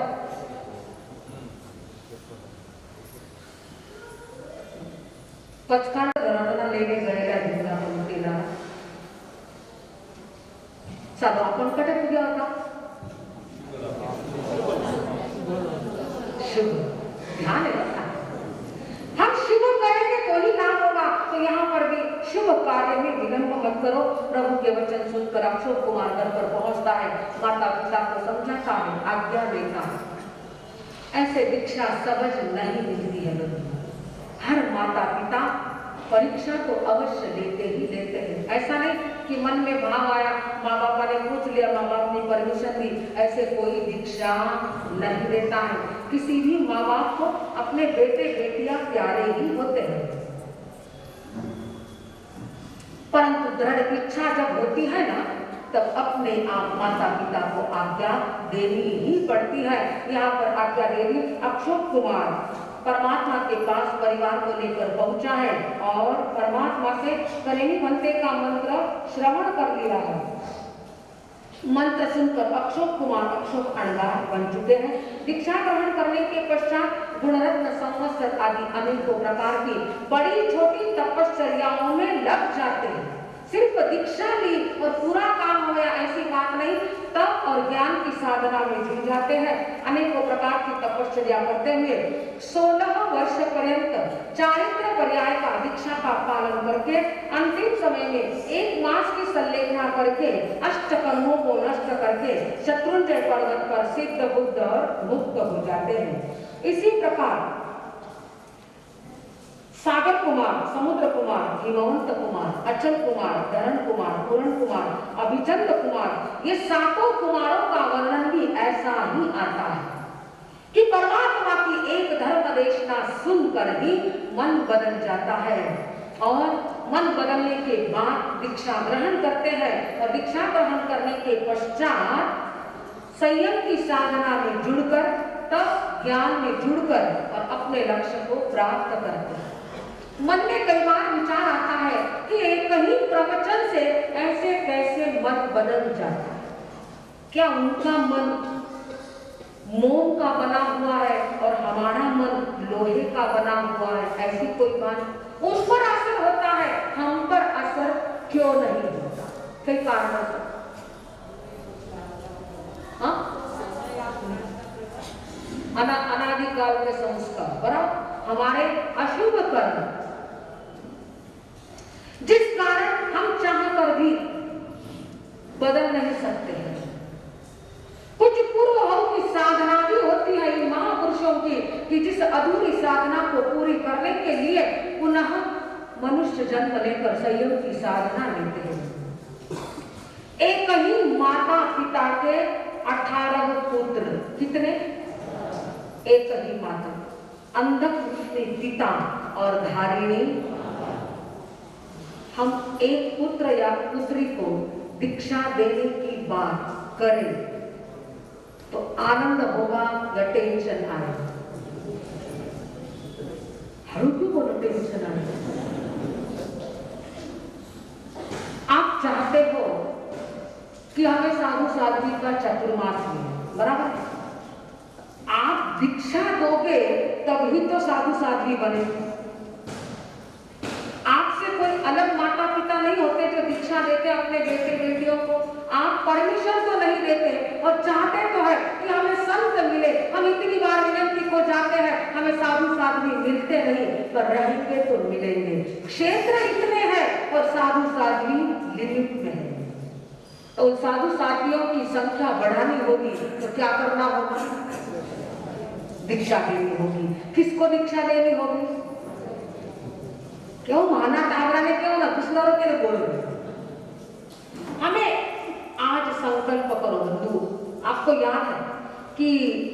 पचकांड घराणा लेने गયેલા દીકરા પંક્તિના સાદો આપણ કટે પૂગ્યા હતા शुभ ध्यान रखना हम शुभ करेंगे तो ही काम होगा। तो यहाँ पर भी शुभ कार्य में विलंब मत करो। प्रभु के वचन सुनकर अक्षोक कुमार घर पर पहुंचता है, माता पिता को समझाता है, आज्ञा देता है। ऐसे दीक्षा सहज नहीं मिलती है लोगों। हर माता पिता परीक्षा तो अवश्य लेते ही लेते हैं। ऐसा नहीं कि मन में भाव आया, माँ बापा ने पूछ लिया, माँ बाप ने परमिशन दी, ऐसे कोई दीक्षा नहीं देता है। किसी भी माँ बाप को अपने बेटे बेटियां प्यारे ही होते हैं, परंतु दृढ़ इच्छा जब होती है ना, तब अपने आप माता पिता को आज्ञा देनी ही पड़ती है। यहाँ पर आज्ञा देवी अक्षोक कुमार परमात्मा के पास परिवार को लेकर पहुंचा है और परमात्मा से करेणी भंते का मंत्र श्रवण कर लिया है। मंत्र सुनकर अक्षोक कुमार अक्षोक अणगार बन चुके हैं। दीक्षा ग्रहण करने के पश्चात गुणरत्न संवत्सर आदि अनेकों प्रकार की बड़ी छोटी तपश्चर्याओं में लग जाते हैं। सिर्फ दीक्षा ली और पूरा काम हो गया ऐसी बात नहीं, तप और ज्ञान की साधना में जुट जाते हैं। अनेकों प्रकार की तपश्चर्या करते हुए 16 वर्ष पर्यंत चारित्र पर्याय का दीक्षा का पालन करके अंतिम समय में 1 मास की संलेखना करके अष्टकर्मों को नष्ट करके शत्रुंजय पर्वत पर सिद्ध बुद्ध और मुक्त हो जाते हैं। इसी प्रकार सागर कुमार, समुद्र कुमार, हिमवंत कुमार, अचल कुमार, धरण कुमार, पूर्ण कुमार, अभिचंद कुमार, ये सातों कुमारों का वर्णन भी ऐसा ही आता है कि परमात्मा की एक धर्म देशना सुनकर ही मन बदल जाता है और मन बदलने के बाद दीक्षा ग्रहण करते हैं और दीक्षा ग्रहण करने के पश्चात संयम की साधना में जुड़कर तब ज्ञान में जुड़कर और अपने लक्ष्य को प्राप्त करते हैं। मन में कई बार विचार आता है कि एक ही प्रवचन से ऐसे कैसे मन बदल जाता है। क्या उनका मन मोम का बना हुआ है और हमारा मन लोहे का बना हुआ है? ऐसी कोई बात उन पर असर होता है, हम पर असर क्यों नहीं होता? कई कारण से अनादिकाल के संस्कार बराबर हमारे अशुभ कर्म, जिस कारण हम चाहकर भी बदल नहीं सकते हैं। कुछ पूर्व की साधना भी होती है इन महापुरुषों की कि जिस अधूरी साधना को पूरी करने के लिए पुनः मनुष्य जन्म लेकर संयम की साधना लेते हैं। एक ही माता पिता के 18 पुत्र, कितने? एक ही माता, अंधक पिता और धारिणी। हम एक पुत्र या पुत्री को दीक्षा देने की बात करें तो आनंद होगा या टेंशन आएगा? हरू क्यों बोलो टेंशन आएगा? आप चाहते हो कि हमें साधु साध्वी का चतुर्मास मिले, बराबर? आप दीक्षा दोगे तभी तो साधु साध्वी बनेगी। आपसे कोई अलग माता पिता नहीं होते जो दीक्षा देते अपने बेटे बेटियों को। आप परमिशन तो नहीं देते और चाहते तो है कि हमें संत मिले। हम इतनी बार विनती को जाते हैं, हमें साधु साध्वी मिलते नहीं, पर रहेंगे तो मिलेंगे। क्षेत्र इतने हैं और साधु साध्वी लिमिट में है, तो साधु साध्वियों की संख्या बढ़ानी होगी तो क्या करना होगा? दीक्षा देनी होगी। किसको दीक्षा देनी होगी? क्यों माना टावरा ने क्यों ना कुछ लोगों के बोलो। हमें आज संकल्प करो बंधु। आपको याद है कि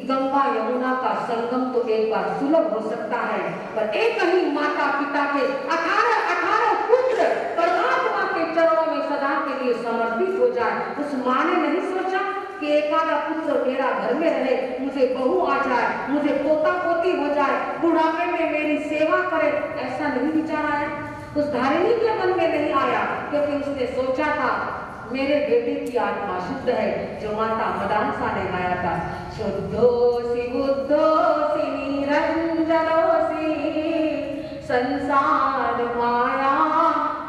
गंगा यमुना का संगम तो एक बार सुलभ हो सकता है, पर एक ही माता पिता के 18 पुत्र परमात्मा के चरणों में सदा के लिए समर्पित हो जाए। उस माँ ने नहीं सोचा कि एक आधा पुत्र मेरा घर में रहे, मुझे बहू आ जाए, मुझे पोता पोती हो जाए, बुढ़ापे में मेरी सेवा करे, ऐसा नहीं विचार आया। उस धारिणी के मन में नहीं आया, क्योंकि उसने सोचा था मेरे बेटे की आत्मा शुद्ध है, जो माता मदानसा ने गाया था, शुद्धोसी बुद्धोसी निरंजनोसी संसार माया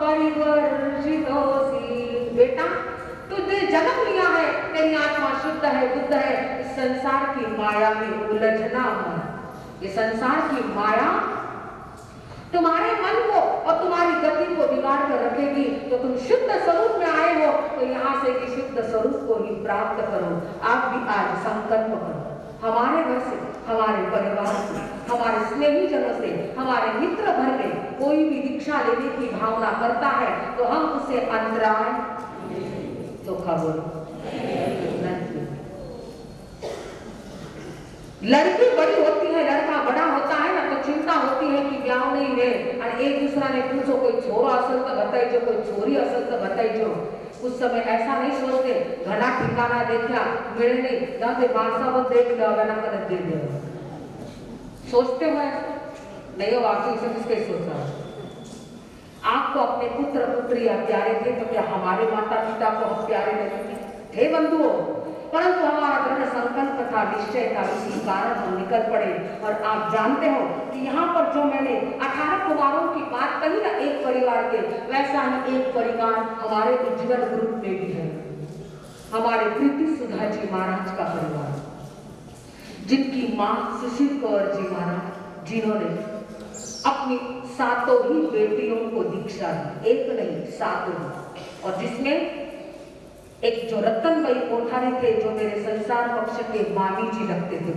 परिवर्जितोसी। बेटा तुझे जन्म लिया है, तेरी आत्मा शुद्ध है, बुद्ध है, इस संसार की माया में उलझना मत। ये संसार की माया तुम्हारे मन को और तुम्हारी गति को बिगाड़ कर रखेगी। तो तुम शुद्ध स्वरूप में आए हो तो यहाँ से भी शुद्ध स्वरूप को ही प्राप्त करो। आप भी आज संकल्प करो, हमारे घर से, हमारे परिवार से, हमारे स्नेही जनों से, हमारे मित्र भर में कोई भी दीक्षा लेने की भावना करता है तो हम उसे अंतराय तो खबर लड़की बड़ी होती है, लड़का बड़ा होता है ना, तो चिंता होती है कि ब्याह नहीं है और एक दूसरा ने पूछो कोई छोरो असल तो बताई जो, कोई छोरी असल तो बताई जो। उस समय ऐसा नहीं सोचते, घना ठिकाना देखा मिले नहीं ना तो मानसा वो देख लो ना कर दे दे, सोचते हो नहीं हो? वाकई से किसके सोचा? आपको अपने पुत्र पुत्री प्यारे थे तो क्या हमारे माता पिता को हम प्यारे नहीं थे बंधुओं? परंतु हमारा दृढ़ संकल्प था, निश्चय था, इसी कारण हम निकल पड़े। और आप जानते हो कि यहाँ पर जो मैंने 18 कुमारों की बात कही ना एक परिवार के, वैसा ही एक परिवार हमारे उज्जवल ग्रुप में भी है। हमारे प्रीति सुधा जी महाराज का परिवार, जिनकी माँ सुशील कौर जी महाराज, जिन्होंने अपनी 7 ही बेटियों को दीक्षा दी, एक नहीं 7, और जिसमें एक जो रतनबाई कोठारी थे जो मेरे संसार पक्ष के मामी जी लगते थे,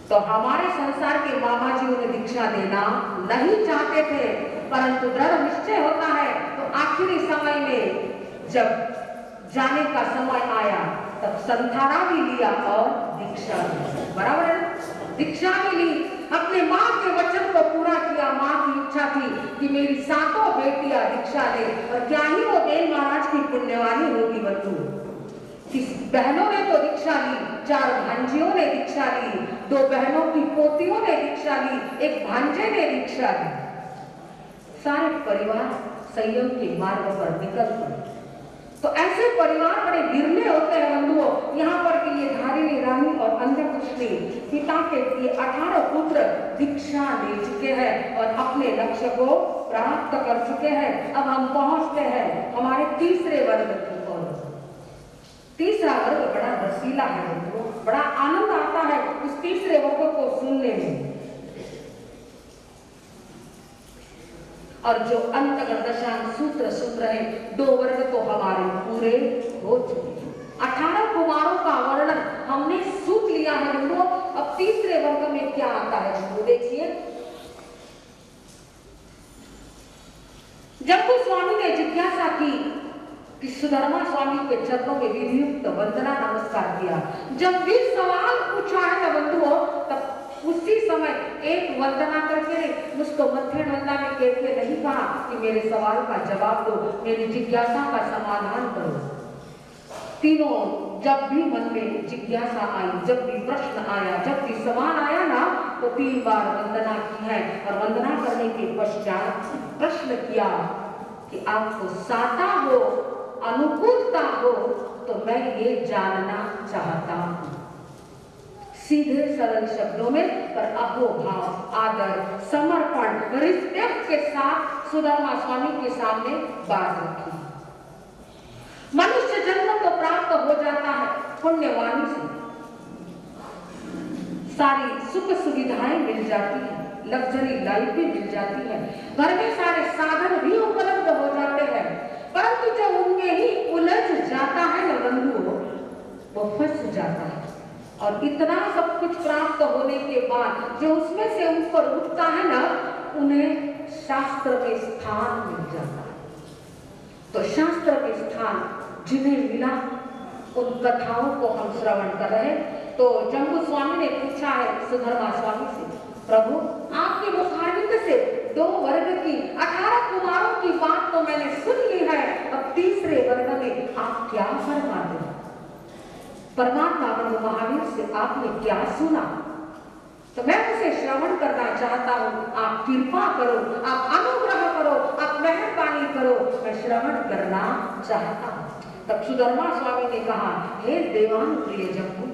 तो हमारे संसार के मामा जी उन्हें दीक्षा देना नहीं चाहते थे, परंतु दृढ़ निश्चय होता है तो आखिरी समय में जब जाने का समय आया तब संथारा भी लिया और दीक्षा ली। बराबर है, दीक्षा भी ली, अपने माँ के वचन को पूरा किया। माँ की इच्छा थी कि मेरी 7 बेटियां दीक्षा ले, और क्या ही वो बेन महाराज की पुण्यवानी होगी बंधु कि बहनों ने तो दीक्षा ली, 4 भांजियों ने दीक्षा ली, 2 बहनों की पोतियों ने दीक्षा ली, 1 भांजे ने दीक्षा ली। सारे परिवार संयम के मार्ग पर निकल पड़े। तो ऐसे परिवार बड़े गिरले होते हैं बंधुओं। यहाँ पर कि ये धारिणी रानी और अन्य कुछ नहीं, पिता के ये 18 पुत्र दीक्षा ले चुके हैं और अपने लक्ष्य को प्राप्त कर चुके हैं। अब हम पहुंचते हैं हमारे तीसरे वर्ग की ओर। तीसरा वर्ग बड़ा रसीला है बंधुओं, बड़ा आनंद आता है उस तीसरे वर्ग को सुनने में। और जो अंतगत दशांग सूत्र सुन रहे 2 वर्ग तो हमारे पूरे हो चुके। 18 कुमारों का वर्णन हमने सुन लिया है बंधुओं। अब तीसरे वर्ग में क्या आता है बंधुओं देखिए। जब तो स्वामी ने जिज्ञासा की कि सुधर्मा स्वामी के चरणों में विधियुक्त वंदना नमस्कार किया। जब भी सवाल पूछा है ना बंधुओं, तब उसी समय एक वंदना करके मुझको मत्थे वंदना में कहते नहीं कहा कि मेरे सवाल का जवाब दो, मेरी जिज्ञासा का समाधान करो। तीनों जब भी मन में जिज्ञासा आई, जब भी प्रश्न आया, जब भी सवाल आया ना, तो 3 बार वंदना की है। और वंदना करने के पश्चात प्रश्न किया कि आपको साता हो, अनुकूलता हो, तो मैं ये जानना चाहता हूँ। सीधे सरल शब्दों में, पर अहोभाव, आदर, समर्पण, रिस्पेक्ट के साथ सुदामा स्वामी के सामने बात रखी। मनुष्य जन्म तो प्राप्त हो जाता है पुण्यवाणी से, सारी सुख सुविधाएं मिल जाती है, लग्जरी लाइफ भी मिल जाती है, घर में सारे साधन भी उपलब्ध हो जाते हैं, परंतु जो उनमें ही उलझ जाता है ना बंधुओं, वो फंस जाता है। और इतना सब कुछ प्राप्त होने के बाद जो उसमें से ऊपर उठता है ना, उन्हें शास्त्र में स्थान मिल जाता है। तो शास्त्र में स्थान जिन्हें मिला, उन कथाओं को हम श्रवण कर रहे हैं। तो जम्बू स्वामी ने पूछा है सुधर्मा स्वामी से, प्रभु आपके मुखारविंद से 2 वर्ग की 18 कुमारों की बात तो मैंने सुन ली है, अब तीसरे वर्ग में आप क्या फरमाते हैं? परमात्मा ब्रह्म महावीर से आपने क्या सुना? तो मैं उसे श्रवण करना चाहता हूँ। आप कृपा करो, आप अनुग्रह करो, आप मेहरबानी करो, मैं श्रवण करना चाहता हूँ। तब सुधर्मा स्वामी ने कहा, हे देवान प्रिय जम्बू,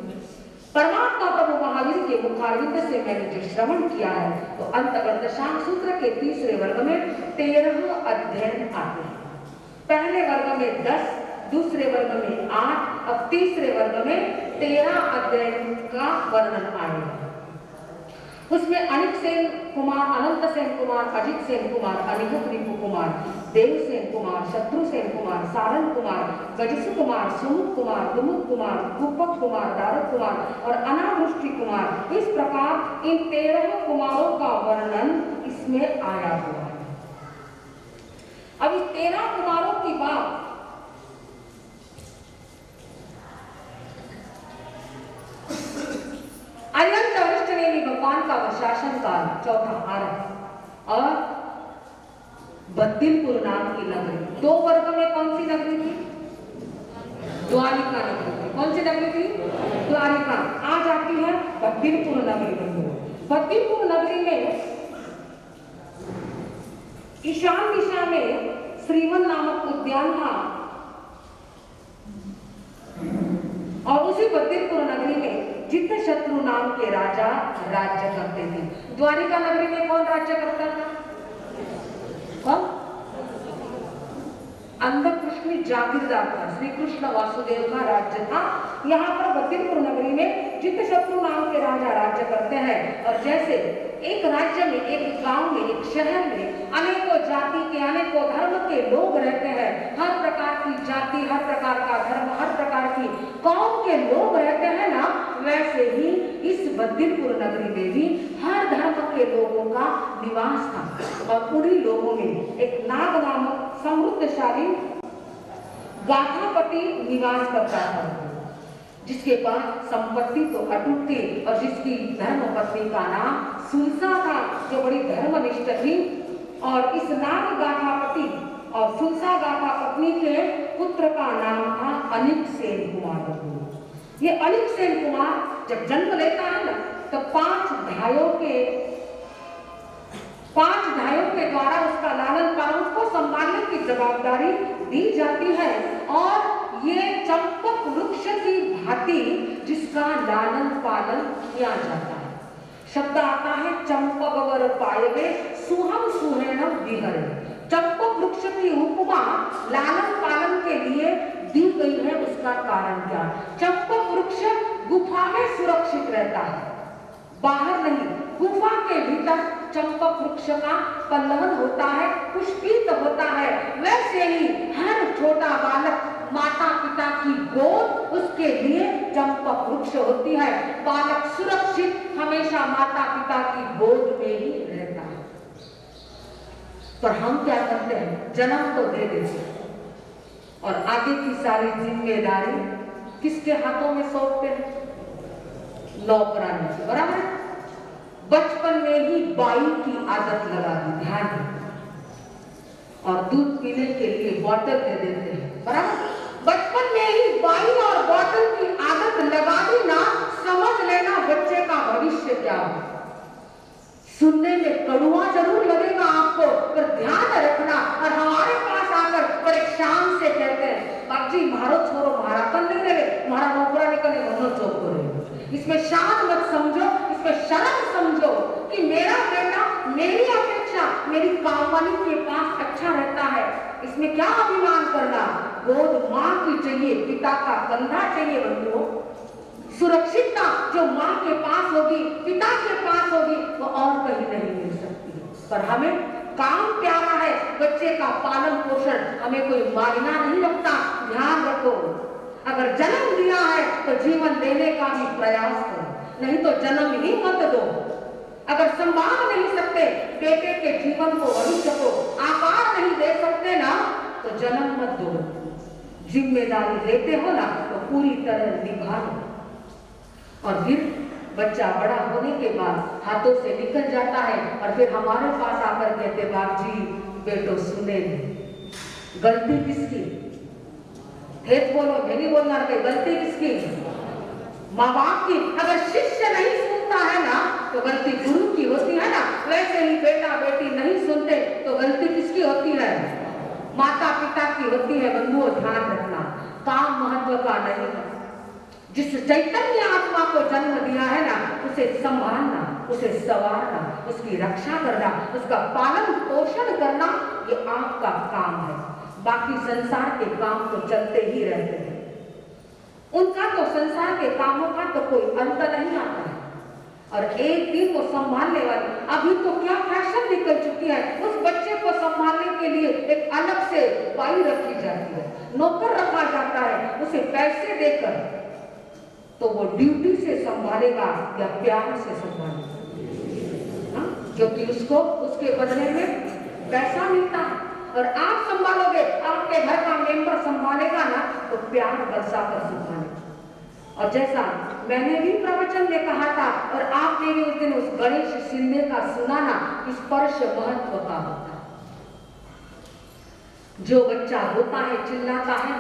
परमात्मा प्रभु महावीर के मुखारविंद से मैंने जो श्रवण किया है, तो अंतर्गत दशांग सूत्र के तीसरे वर्ग में 13 अध्ययन आते हैं। पहले वर्ग में 10, दूसरे वर्ग में 8, अब तीसरे वर्ग में 13 अध्ययन का वर्णन आएगा। उसमें अनिक सेन कुमार, अनंत सेन कुमार, अजित सेन कुमार, अनिहत रिपु कुमार, देव सेन कुमार, शत्रु सेन कुमार, सारन कुमार, गजसु कुमार, सुमुख कुमार, दुमुख कुमार, कूपक कुमार, दारक कुमार और अनावृष्टि कुमार, इस प्रकार इन 13 कुमारों का वर्णन इसमें आया हुआ है। अब इस 13 कुमारों की बात अत्यंत वरिष्ठ ने भगवान का शासन काल चौथा आरंभ और बद्दिलपुर नाम की नगरी, 2 वर्ग में कौन सी नगरी थी? द्वारिका नगरी थी। कौन सी नगरी थी? द्वारिका। आज आती है बद्दिलपुर नगरी में। बद्दिलपुर नगरी में ईशान दिशा में श्रीवन नामक उद्यान था और उसी बद्दिलपुर नगरी में जितशत्रु नाम के राजा राज्य करते थे। द्वारिका नगरी में कौन राज्य करता था? कौन? अंधकृष्ण जागीरदार था, श्री कृष्ण वासुदेव का राज्य था। यहाँ पर बद्दिलपुर नगरी में जितशत्रु नाम के राजा राज्य करते हैं। और जैसे एक राज्य में, एक गांव में, एक शहर में अनेकों जाति के, अनेकों धर्म के लोग रहते हैं, हर प्रकार की जाति, हर प्रकार का धर्म, हर प्रकार की कौम के लोग रहते हैं ना, वैसे ही इस बद्दिलपुर नगरी में भी हर धर्म के लोगों का निवास था। और उन्हीं लोगों में एक नाग नामक समृद्धशाली गाथापति निवास करता था, जिसके पास संपत्ति तो अटूट थी और जिसकी धर्म पत्नी का नाम सुनसा था, जो बड़ी धर्मनिष्ठ थी। और इस नाग गाथापति और सुनसा गाथा पत्नी के पुत्र का नाम था अनिक सेन कुमार। ये अनिक सेन कुमार जब जन्म लेता है ना, तो 5 भाइयों के द्वारा उसका लालन पालन, उसको संभालने की जवाबदारी दी जाती है। और ये चंपक वृक्ष की भांति जिसका लालन पालन किया जाता है। शब्द आता है चंपकवर पायवे सुहम सुहेणम विहरे। चंपक वृक्ष की उपमा लालन पालन के लिए दी गई है। उसका कारण क्या? चंपक वृक्ष गुफा में सुरक्षित रहता है, बाहर नहीं। गुफा के भीतर चंपक वृक्ष का पल्लवन होता है, पुष्पित होता है। वैसे ही हर छोटा बालक माता पिता की गोद उसके लिए चंपक वृक्ष होती है। बालक सुरक्षित हमेशा माता पिता की गोद में ही रहता है। पर हम क्या करते हैं? जन्म तो दे देते हैं और आगे की सारी जिम्मेदारी किसके हाथों में सौंपते हैं? नौकरानी से। बराबर है? बचपन में ही बाई की आदत लगा दी, ध्यान और दूध पीने के लिए बोतल दे देते हैं। बराबर? बचपन में ही बाई और बोतल की आदत लगा दी ना, समझ लेना बच्चे का भविष्य क्या हो। सुनने में कड़वा जरूर लगेगा आपको, पर ध्यान रखना। और हमारे पास आकर बड़े शान से कहते हैं, बाप जी मारो छोरो मारा कन नहीं रहे, मारा नौकरा निकले मनो चौक रहे। इसमें शान मत समझो, इसमें शर्म समझो कि मेरा बेटा मेरी अपेक्षा मेरी कामवाली के पास अच्छा रहता है। इसमें क्या अभिमान करना? गोद माँ की चाहिए, पिता का कंधा चाहिए। बंधुओं, सुरक्षितता जो माँ के पास होगी, पिता के पास होगी, वो और कहीं नहीं मिल सकती। पर हमें काम प्यारा है, बच्चे का पालन पोषण हमें कोई मायना नहीं रखता। ध्यान रखो, अगर जन्म दिया है तो जीवन देने का भी प्रयास करो, नहीं तो जन्म ही मत दो। अगर संभाल नहीं सकते बेटे के जीवन को, भविष्य को आकार नहीं दे सकते ना, तो जन्म मत दो। जिम्मेदारी लेते हो ना, तो पूरी तरह निभा लो। और फिर बच्चा बड़ा होने के बाद हाथों से निकल जाता है और फिर हमारे पास आकर कहते, बाप जी बेटो सुने नहीं। गलती किसकी? खेत बोलो, मैं नहीं बोलना, गलती किसकी? माँ बाप की। अगर शिष्य नहीं सुनता है ना, तो गलती गुरु की होती है ना। वैसे ही बेटा बेटी नहीं सुनते तो गलती किसकी होती है? माता पिता की होती है। बंधुओं ध्यान रखना, काम महत्व का नहीं है, जिस चैतन्य आत्मा को जन्म दिया है ना, उसे संभालना, उसे संवारना, उसकी रक्षा करना, उसका पालन पोषण करना, ये आपका काम है। बाकी संसार के काम तो चलते ही रहते हैं, उनका तो संसार के कामों का तो कोई अंत नहीं आता है। और एक दिन वो संभालने वाली, अभी तो क्या फैशन निकल चुकी है, उस बच्चे को संभालने के लिए एक अलग से बाई रखी जाती है, नौकर रखा जाता है, उसे पैसे देकर। तो वो ड्यूटी से संभालेगा या प्यार से संभालेगा? क्योंकि उसको उसके बदले में पैसा मिलता है। और आप संभालोगे, आपके घर का मेंबर संभालेगा ना, तो प्यार बरसा कर संभालेगा। और जैसा मैंने भी प्रवचन में कहा था, और आपने भी उस दिन उस गणेश शिंदे का सुना ना, स्पर्श महत्व का होता है। जो बच्चा रोता है, चिल्लाता है,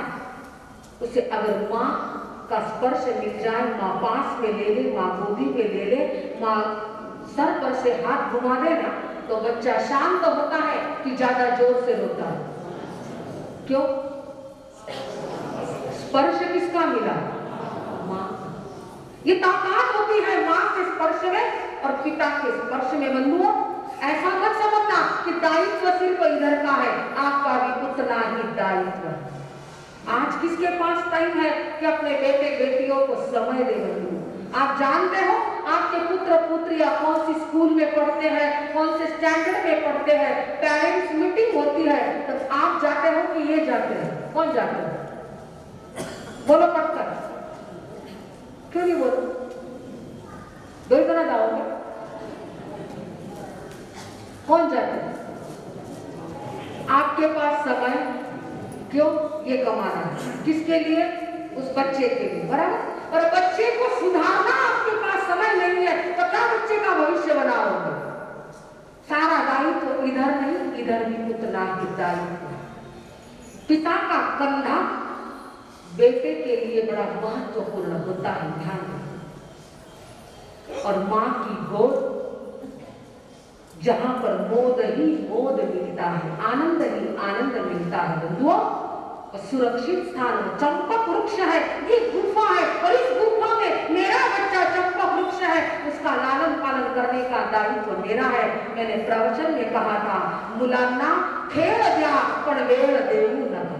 उसे अगर माँ का स्पर्श मिल जाए, माँ पास में ले ले, माँ गोदी में ले ले, माँ सर पर से हाथ घुमा दे ना, तो बच्चा शांत होता है कि ज्यादा जोर से रोता है? क्यों? स्पर्श किसका मिला? माँ। ये ताकत होती है माँ के स्पर्श में और पिता के स्पर्श में। बंधुओं, ऐसा मत समझना कि दायित्व सिर्फ इधर का है, आपका भी उतना ही दायित्व है। आज किसके पास टाइम है कि अपने बेटे बेटियों को समय दे? आप जानते हो आपके पुत्र पुत्रियां कौन सी स्कूल में पढ़ते हैं, कौन से स्टैंडर्ड में पढ़ते हैं, पेरेंट्स मीटिंग होती है, तो आप जाते हो कि ये जाते हैं? कौन जाते हैं? बोलो पढ़कर। क्यों नहीं बोलो? दो ही तरह जाओगे। कौन जाते हैं? आपके पास समय क्यों? ये कमाना है किसके लिए? उस बच्चे के लिए, बराबर। और बच्चे को सुधारना आपके पास समय नहीं है, तो क्या बच्चे का भविष्य बनाओगे? सारा दायित्व इधर नहीं, इधर भी उतना ही दायित्व। पिता का कंधा बेटे के लिए बड़ा महत्वपूर्ण होता है, ध्यान दें। और माँ की गोद, जहां पर मोद ही मोद मिलता है, आनंद ही आनंद मिलता है। बंधुओं, सुरक्षित स्थान चंपक वृक्ष है, ये गुफा है, और इस गुफा में मेरा बच्चा चंपक वृक्ष है, उसका लालन पालन करने का दायित्व मेरा है। मैंने प्रवचन में कहा था, मुलांना खेल द्या पण वेळ देऊ नका।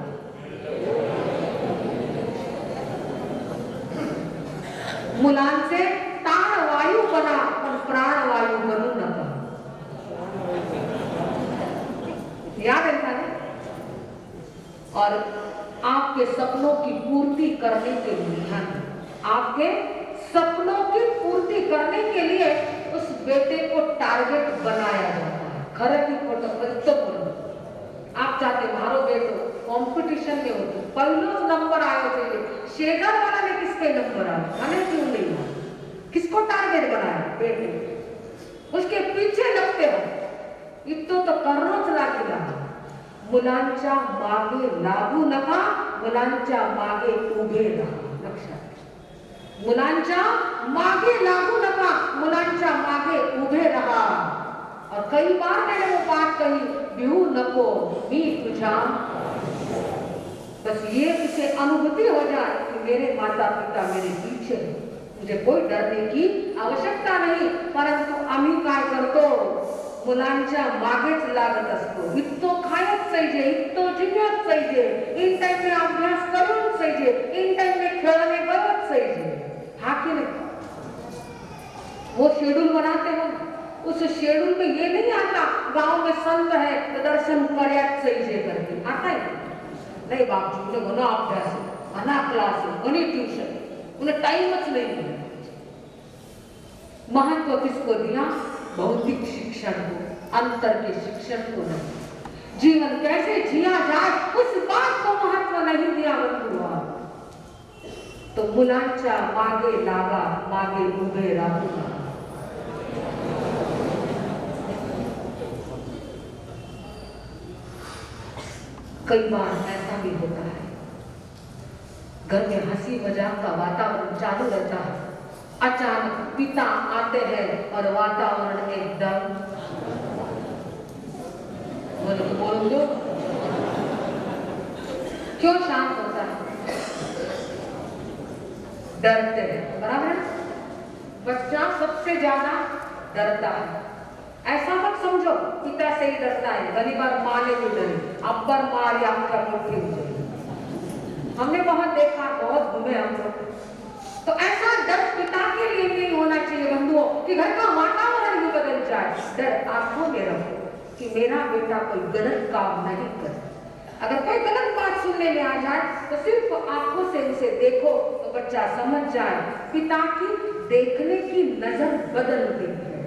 मुलांचे ताण वायू बना पण प्राण वायू बनू नका। याद है ना? और आपके सपनों की पूर्ति करने के लिए, आपके सपनों की पूर्ति करने के लिए उस बेटे को टारगेट बनाया जाता है। खरे की फोटो तो आप चाहते मारो बेटो कंपटीशन में हो, तो पहलो नंबर आयो चाहिए, शेगर वाला ने किसके नंबर आए, हमें क्यों नहीं आया? किसको टारगेट बनाया? बेटे। उसके पीछे लगते हो, इतो तो करोच लागेला। मुलांच्या मागे लागू नका, मुलांच्या मागे उभे राहा। लक्षात, मुलांच्या मागे लागू नका, मुलांच्या मागे उभे रहा। और कई बार मैंने वो बात कही, बिहू नको मी तुझा। बस ये उसे अनुभूति हो जाए कि मेरे माता पिता मेरे पीछे, मुझे कोई डरने की आवश्यकता नहीं। परंतु आम्ही काय करतो? मुलांच्या मागेच लागत असतो। इतो खायच पाहिजे, इतो जिम्याच पाहिजे, इन टाइम में अभ्यास करूच पाहिजे, इन टाइम में खेळणे गवच पाहिजे। हा की नहीं? वो शेड्यूल बनाते हो, उस शेड्यूल में ये नहीं आता गांव में संत है तो दर्शन करयाच पाहिजे करके, आता है? नहीं बाप जी, उन्हें घना अभ्यास है, घना क्लास है, घनी ट्यूशन, उन्हें टाइमच नहीं मिला। महत्व किसको दिया? भौतिक शिक्षण को, अंतर के शिक्षण को नहीं। जीवन कैसे जिया जाए उस बात को महत्व नहीं दिया बंधुआ। तो मुलांच्या मागे लागा, मागे उभे राहू। कई बार ऐसा भी होता है, घर में हंसी मजाक का वातावरण चालू रहता है, अचानक पिता आते हैं और वातावरण एकदम बोल दो क्यों शांत होता है? डरते हैं, बराबर है? बच्चा सबसे ज्यादा डरता है। ऐसा मत समझो पिता से ही डरता है, गली बार माँ ने भी डरी, अब्बर मार या आपका मुट्ठी मुझे। हमने बहुत देखा, बहुत घूमे हम लोग। तो ऐसा डर पिता के लिए नहीं होना चाहिए बंधुओं कि घर का वातावरण भी बदल जाए। डर आंखों में रखो कि मेरा बेटा कोई गलत काम नहीं करे। अगर कोई गलत बात सुनने में आ जाए तो सिर्फ आंखों से उसे देखो तो बच्चा समझ जाए पिता की देखने की नजर बदल गई है,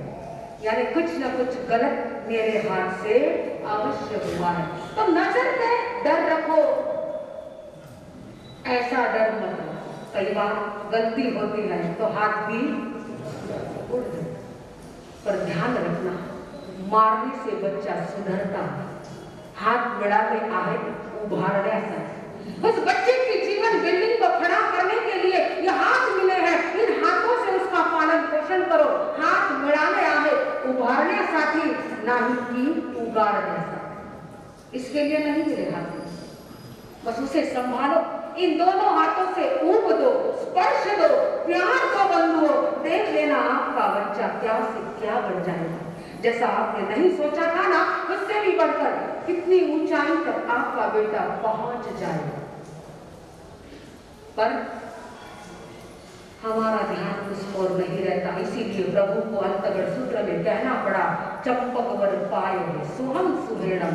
यानी कुछ न कुछ गलत मेरे हाथ से अवश्य हुआ है। तो नजर में डर रखो, ऐसा डर मत रखो। कई बार गलती होती है तो हाथ भी उड़ जाए, पर ध्यान रखना मारने से बच्चा सुधरता है, हाथ मिलाने आए उभारने से। उस बच्चे की जीवन बिल्डिंग को खड़ा करने के लिए ये हाथ मिले हैं, इन हाथों से उसका पालन पोषण करो। हाथ मिलाने आए उभारने साथी, ना ही की उगाड़ने साथी। इसके लिए नहीं मिले हाथ, बस उसे संभालो। इन दोनों हाथों से ऊब दो, स्पर्श दो, प्यार को बंधुओं। देख लेना आपका बच्चा क्या से क्या बन जाएगा। जैसा आपने नहीं सोचा था ना, उससे भी बढ़कर कितनी ऊंचाई तक आपका बेटा पहुंच जाएगा। पर हमारा ध्यान उस ओर नहीं रहता, इसीलिए प्रभु को अंतगढ़ सूत्र में कहना पड़ा, चंपक वर पाए सुहम सुहेड़म।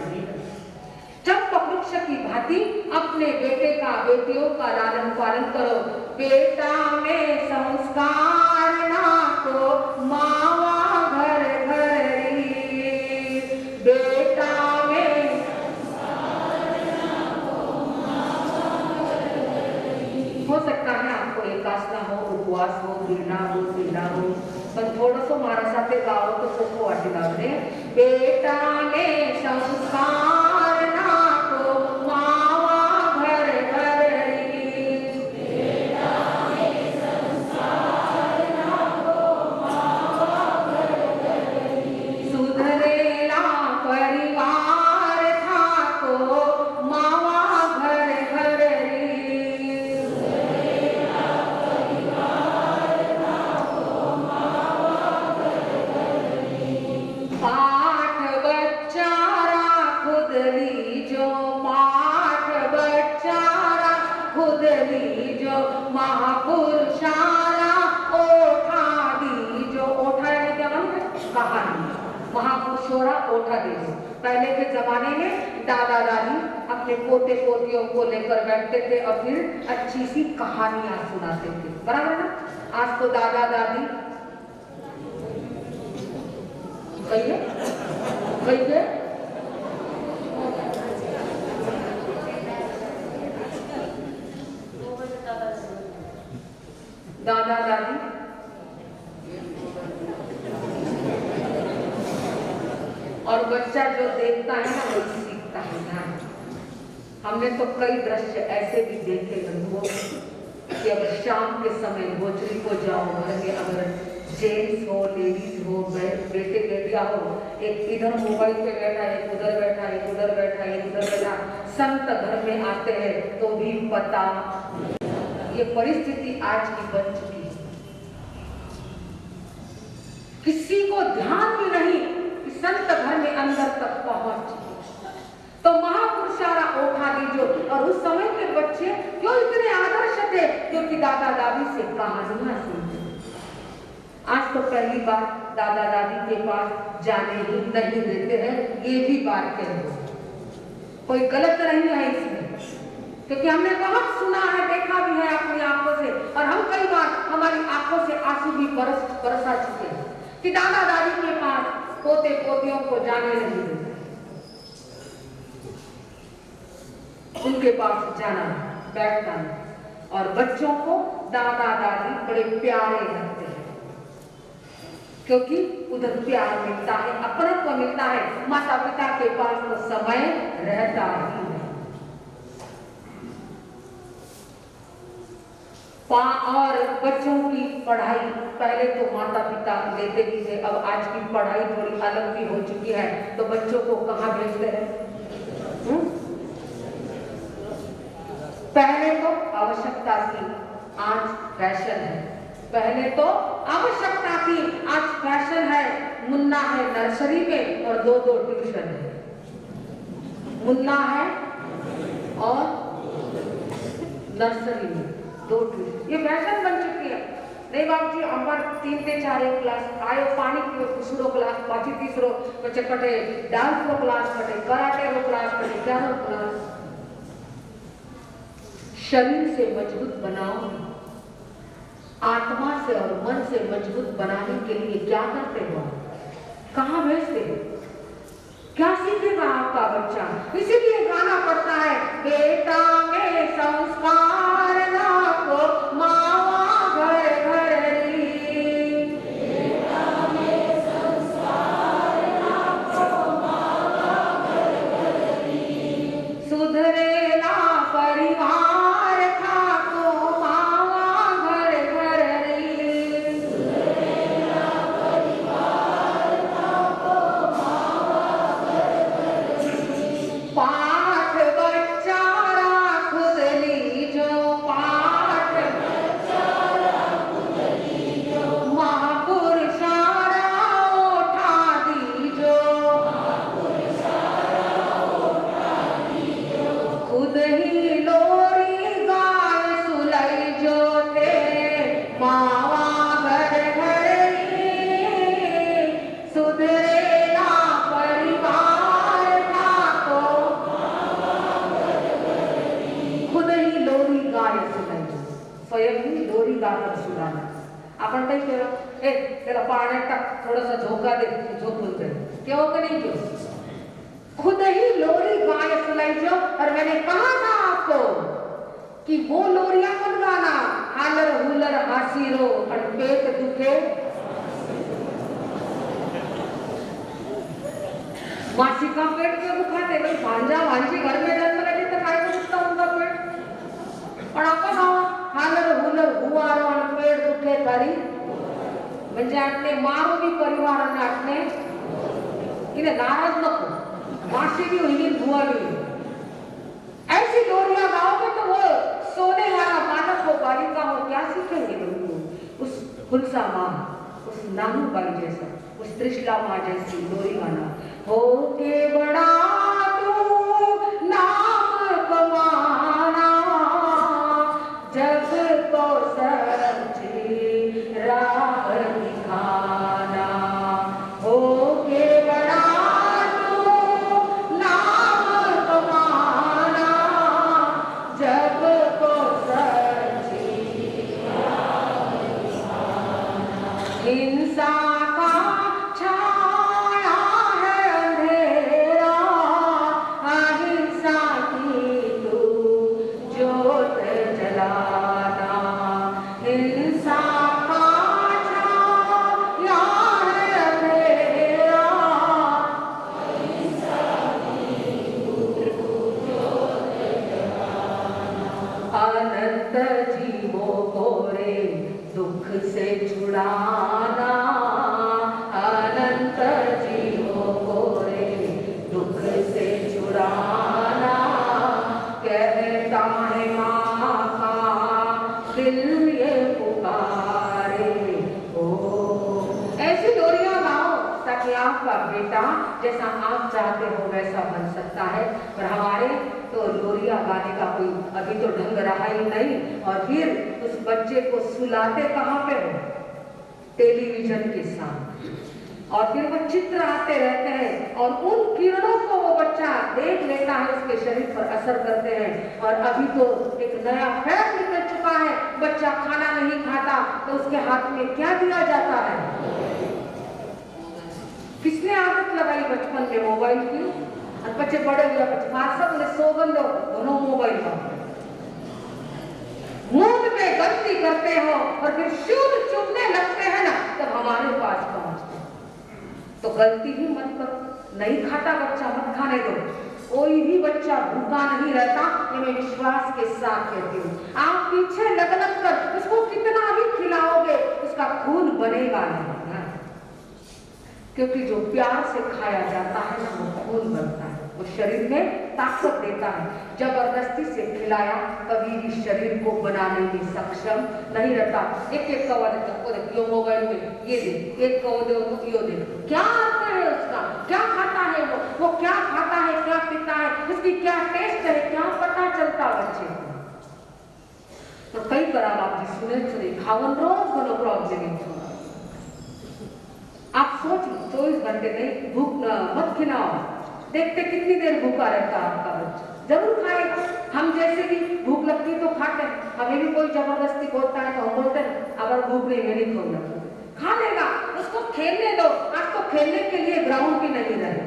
चंपक वृक्ष की भांति अपने बेटे का, बेटियों का लालन पालन करो। बेटा में संस्कार ना को मावा घर घरी, बेटा में संस्कार ना को मावा घर घरी। हो सकता है आपको एकासना हो, उपवास हो, पीड़ा हो, पण थोडंसं महाराष्ट्रातले गाव तो सोपं वाटेल आपले। बेटा में संस्कार पहले के जमाने में दादा दादी अपने पोते पोतियों को लेकर बैठते थे और फिर अच्छी सी कहानियां सुनाते थे, बराबर ना? आज तो दादा दादी कहिए दादा दादी और बच्चा जो देखता है ना वो सीखता है। हमने तो कई दृश्य ऐसे भी देखे बंधुओं कि अब शाम के समय भोजरी को जाओ, घर में अगर जेंट्स हो, लेडीज हो, बेटे बेटिया हो, एक इधर मोबाइल पे बैठा है, एक उधर बैठा है, एक उधर बैठा है, एक उधर बैठा, संत घर में आते हैं तो भी पता। ये परिस्थिति आज की बन चुकी है, किसी को ध्यान भी नहीं कि संत घर में अंदर तक पहुंच। तो महापुरुषारा ओठा दीजो। और उस समय के बच्चे क्यों इतने आदर्श थे? क्योंकि दादा दादी से कहानियां सुनते। आज तो पहली बार दादा दादी के पास जाने ही नहीं देते हैं, ये भी बात कह दो, कोई गलत नहीं है इसमें, क्योंकि हमने बहुत सुना है, देखा भी है अपनी आंखों से, और हम कई बार हमारी आंखों से आंसू भी बरसा चुके हैं कि दादा दादी के पास पोते पोतियों को जाने नहीं देते, उनके पास जाना बैठना। और बच्चों को दादा दादी बड़े प्यारे लगते हैं क्योंकि उधर प्यार मिलता है, अपनत्व मिलता है। माता पिता के पास तो समय रहता ही है। और बच्चों की पढ़ाई पहले तो माता पिता लेते भी थे, अब आज की पढ़ाई थोड़ी अलग भी हो चुकी है, तो बच्चों को कहाँ भेजते हैं? पहले तो आवश्यकता थी, आज फैशन है, पहले तो आवश्यकता थी, आज फैशन है। मुन्ना है नर्सरी में और 2-2 ट्यूशन है। मुन्ना है और नर्सरी में 2 ट्यूशन, ये फैशन बन चुकी है। नहीं बाबू जी अमर 3-4 क्लास आयो पानी पियो दूसरो क्लास पाछी तीसरो पछे कटे डांस रो क्लास कटे कराटे रो क्लास कटे क्या रो क्लास। शरीर से मजबूत बनाओ, आत्मा से और मन से मजबूत बनाने के लिए क्या करते हो, कहाँ भेजते हो, क्या सीखेगा आपका बच्चा। इसीलिए गाना पड़ता है, बेटा में संस्कार लाखो मावा घर घर री, बेटा में संस्कार लाखो मावा घर घर री, सुधरेला परिवार थाको मावा घर घर री, सुधरेला परिवार थाको मावा घर घर री, पाठ बच्चा खुद लीजो, पाठ बच्चा खुद लीजो, महापुरुषारा उठा दीजो, महापुरुषारा उठा दीजो, खुद ही लोरी गाय सुलैजो ते मावा घर घर री, सुधरेला परिवार थाको खुद ही लोरी गाय सुनायची, स्वयं ही लोरी गाकर सुनाना। आपण काही केलं, ए त्याला पाण्यात टाक थोडासा झोका दे, झोपून जाईल, क्यों कि नहीं क्यों। खुद ही लोरी गाय सुनाइजो। और मैंने कहा था आपको कि वो लोरियां मत गाना, हालर हुलर हासीरो और पेट दुखे मासिका पेट क्यों दुखाते भाई, भांजा भांजी घर में जन्म लेते तो काय को दुखता उनका पेट। पण आपण हालर हुलर हुवारो आणि पेट दुखे करी म्हणजे आपले मारो भी परिवार आणि आपले इने नाराज नको, मासी भी हुई बुआ भी हुई। ऐसी लोरियां गाओगे तो वो सोने वाला बालक हो बालिका हो क्या सीखेंगे लोग। उस खुलसा माँ, उस नानू बाई जैसा, उस त्रिशला माँ जैसी लोरी गाना, हो के बड़ा तू नाम कमाना, जग को सच्ची राह दिखाना, हो के बड़ा तू नाम कमाना, जग को सच्ची राह दिखाना, हिंसा का छाया है अंधेरा, अहिंसा की तू ज्योत जलाना, हिंसा का छाया है अंधेरा, अहिंसा की तू ज्योत जलाना, अनंत जीवों को रे दुख से छुड़ाना, अनंत जीवों को रे दुख से छुड़ाना, कहता है माँ का दिल ये पुकारे ओ। ऐसी लोरियां गाओ ताकि आपका बेटा जैसा आप चाहते हो वैसा बन सकता है। पर हमारे तो लोरियां गाने का कोई अभी तो ढंग रहा ही नहीं। और फिर उस बच्चे को सुलाते कहाँ पे हो, टेलीविजन के साथ, और फिर वो चित्र आते रहते हैं और उन किरणों को वो बच्चा देख लेता है, उसके शरीर पर असर करते हैं। और अभी तो एक नया फैट निकल चुका है, बच्चा खाना नहीं खाता तो उसके हाथ में क्या दिया जाता है। किसने आदत लगाई बचपन में मोबाइल की, और बच्चे बड़े हुए सब ने सोगंद दोनों मोबाइल का मुंह में गलती करते हो और फिर शुद्ध चुभने लगते हैं ना, तब हमारे पास पहुंचते हैं। तो गलती ही मत करो, नहीं खाता बच्चा मत खाने दो, कोई भी बच्चा भूखा नहीं रहता, ये मैं विश्वास के साथ कहती हूँ। आप पीछे लग कर उसको कितना भी खिलाओगे उसका खून बनेगा नहीं, क्योंकि जो प्यार से खाया जाता है ना वो खून बनता है, वो शरीर में ताकत देता है। जबरदस्ती से खिलाया कभी भी शरीर को बनाने में सक्षम नहीं रहता। एक एक कवा देता, मोबाइल में ये दे, एक कवा दे, यो दे, क्या अर्थ है उसका? क्या खाता है वो क्या खाता है, क्या पीता है, उसकी क्या टेस्ट है, क्या पता चलता बच्चे को? तो कई बार आप सुने खावन रोज को प्रॉब्लम। आप सोच लो 24 घंटे नहीं भूख मत खिलाओ, देखते कितनी देर भूखा रहता आपका बच्चा, जरूर खाएगा। हम जैसे भी भूख लगती है तो खाते हैं, हमें भी कोई जबरदस्ती बोलता है तो हम बोलते हैं अगर भूख नहीं मैं नहीं खाऊंगा, खा लेगा, उसको खेलने दो। आज तो खेलने के लिए ग्राउंड भी नहीं रहे,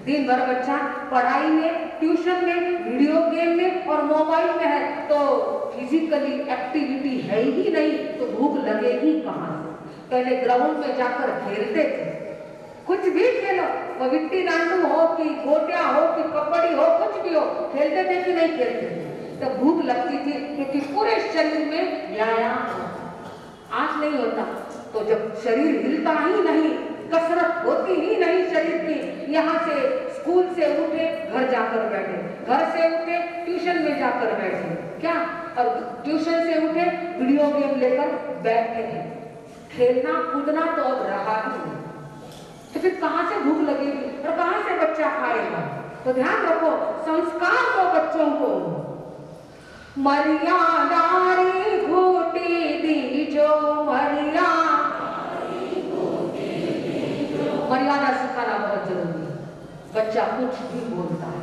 दिन भर बच्चा पढ़ाई में, ट्यूशन में, वीडियो गेम में और मोबाइल में है, तो फिजिकली एक्टिविटी है ही नहीं, तो भूख लगेगी कहाँ से? पहले ग्राउंड में जाकर खेलते थे, कुछ भी खेलो, वो विट्टी दांडू हो कि गोटिया हो कि कबड्डी हो, कुछ भी हो, खेलते थे कि नहीं खेलते थे? तो भूख लगती थी क्योंकि पूरे शरीर में व्यायाम। आज नहीं होता, तो जब शरीर हिलता ही नहीं, कसरत होती ही नहीं शरीर की, यहाँ से स्कूल से उठे घर जाकर बैठे, घर से उठे ट्यूशन में जाकर बैठे, क्या? और ट्यूशन से उठे वीडियो गेम लेकर बैठे हैं। खेलना कूदना तो अब रहा ही नहीं, तो फिर कहां से भूख लगेगी और कहां से बच्चा खाएगा? तो ध्यान रखो, संस्कार दो बच्चों को। मर्यादा रे घोटी दीजो, मर्यादा सिखाना बहुत जरूरी है। बच्चा कुछ भी बोलता है,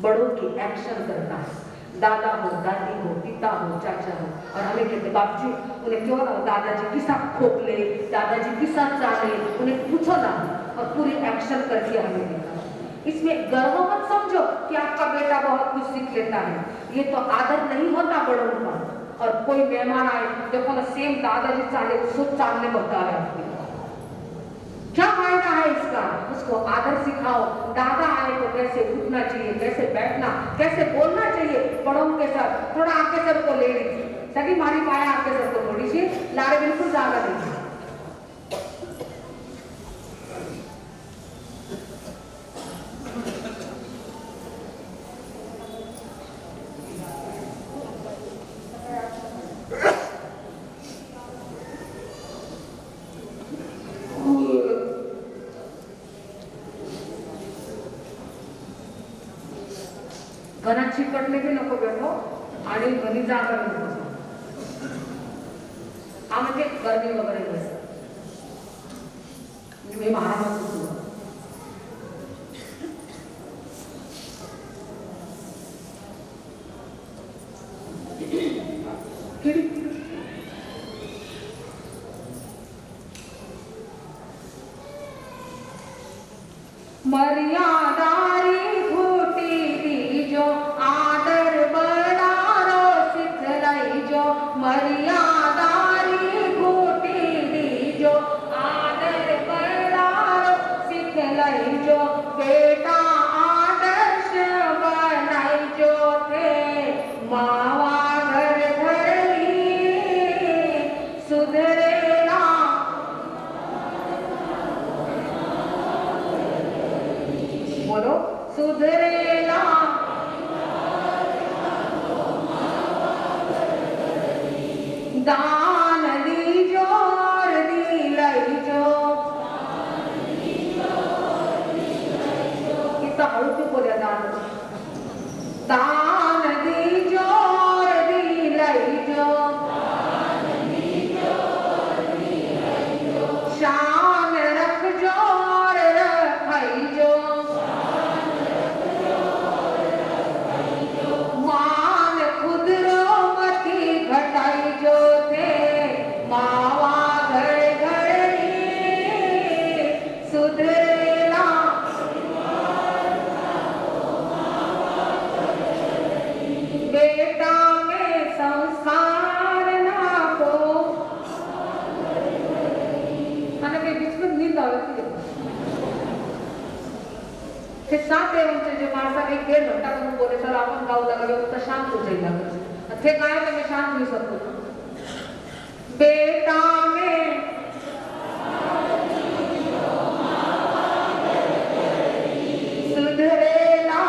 बड़ों की एक्शन करता है, दादा हो, दादी हो, पिता हो, चाचा हो, और हमें कहते बापजी उन्हें क्यों ना, दादाजी किसा खोखले, दादाजी किसा चाले, उन्हें पूछो ना, और पूरी एक्शन करके हमें दिखा। इसमें गर्व मत समझो कि आपका बेटा बहुत कुछ सीख लेता है, ये तो आदर नहीं होता बड़ों का। और कोई मेहमान आए, देखो ना सेम दादाजी चाले, खुद चालने बता रहे हैं, क्या फायदा है इसका? उसको आदर सिखाओ। दादा आए तो कैसे उठना चाहिए, कैसे बैठना, कैसे बोलना चाहिए बड़ों के साथ। थोड़ा आगे सर को ले लीजिए, सभी मारी पाया आगे सर को थोड़ी सी लाड़े, बिल्कुल ज्यादा नहीं। घरात चिकटले की नको बेठो आणि घरी जागा नको, हा म्हणजे गरमी वगैरे नसतं, मी महाराष्ट्रात मर्यादा रे घोटी दीजो, आदर बड़ारो सिखलाइजो, मर्यादा रे घोटी दीजो, आदर बड़ारो सिखलाइजो, बेटा आदर्श बनाइजो थे, मावा घर धरली सुधरेला, बोलो सुधरेला, दान दीजो और दिलाइजो, कितना हळू क्यों बोले दान? दान दीजो और दिलाइजो, शान रखजो और रखाइजो, मान खुद रो मती घटाइजो थे, मावा घर घर सुधरेला, बेटा में संस्कार नाको, અને કે बीच में नींद આવે ते सात एवंचे जे माणसाने एक 1.5 घंटा म्हणून बोले सर आपण गाऊ लागलो तर शांत हो जाईल लागत ते काय तर मी शांत होऊ शकतो बेटा में सुधरेला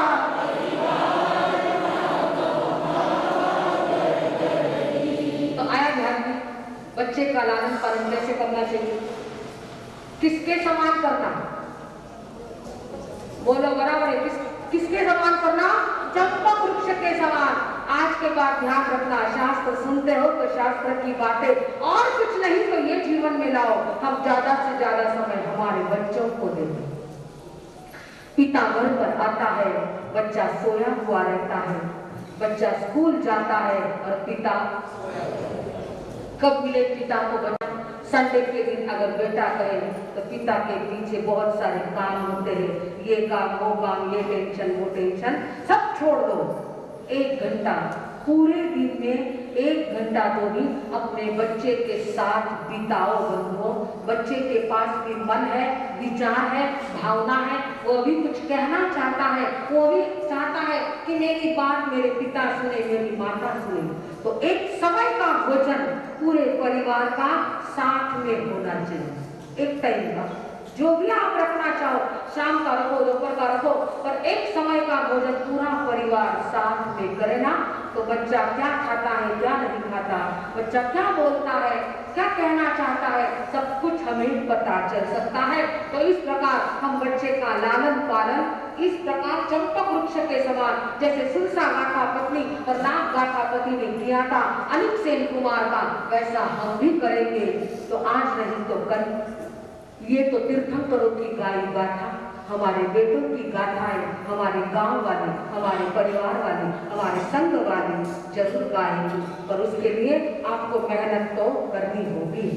का लालन पालन कैसे करना चाहिए? किसके समान करना? बोलो बराबर है। किसके समान करना? चंपक वृक्ष के समान। आज के बाद ध्यान रखना, शास्त्र सुनते हो तो शास्त्र की बातें और कुछ नहीं तो ये जीवन में लाओ। हम ज्यादा से ज्यादा समय हमारे बच्चों को दें। पिता घर पर आता है, बच्चा सोया हुआ रहता है, बच्चा स्कूल जाता है और पिता कब मिले पिता को? बच्चा संडे के दिन अगर बेटा कहे तो पिता के पीछे बहुत सारे काम होते हैं, ये काम वो काम, ये टेंशन वो टेंशन, सब छोड़ दो। 1 घंटा पूरे दिन में 1 घंटा तो भी अपने बच्चे के साथ बिताओ बंधुओं। बच्चे के पास भी मन है, विचार है, भावना है, वो भी कुछ कहना चाहता है, वो भी चाहता है कि मेरी बात मेरे पिता सुने, मेरी माता सुने। तो एक समय का भोजन पूरे परिवार का साथ में होना चाहिए। एक टाइम का जो भी आप रखना चाहो, शाम का रखो, दोपहर का रखो, पर एक समय का भोजन पूरा परिवार साथ में करे ना, तो बच्चा क्या खाता है, क्या नहीं खाता, बच्चा क्या बोलता है, क्या कहना चाहता है, सब कुछ हमें पता चल सकता है। तो इस प्रकार हम बच्चे का लालन पालन इस प्रकार चंपक वृक्ष के समान, जैसे सुरसा गाथा पत्नी और नाग गाथा पति ने किया था अनिक सेन कुमार का, वैसा हम भी करेंगे। तो आज नहीं तो कल ये तो तीर्थंकरों की गाई गाथा, हमारे बेटों की गाथाएं हमारे गांव वाले, हमारे परिवार वाले, हमारे संघ वाले जरूर गाएंगे। पर उसके लिए आपको मेहनत तो करनी होगी।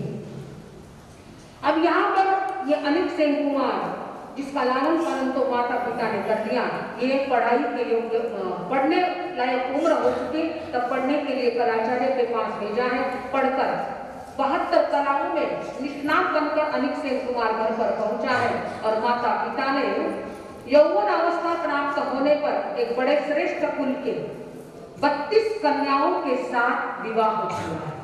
अब यहाँ पर ये अनिक सेन कुमार जिसका लालन पालन तो माता पिता ने कर दिया, ये पढ़ाई के लिए पढ़ने लायक उम्र हो चुकी, तब पढ़ने के लिए कलाचार्य के पास भेजा है। पढ़कर 72 कलाओं में निष्णात बनकर अनिक सेन कुमार घर पर पहुंचा है और माता पिता ने यौवन अवस्था प्राप्त होने पर एक बड़े श्रेष्ठ कुल के 32 कन्याओं के साथ विवाह हो चुका है।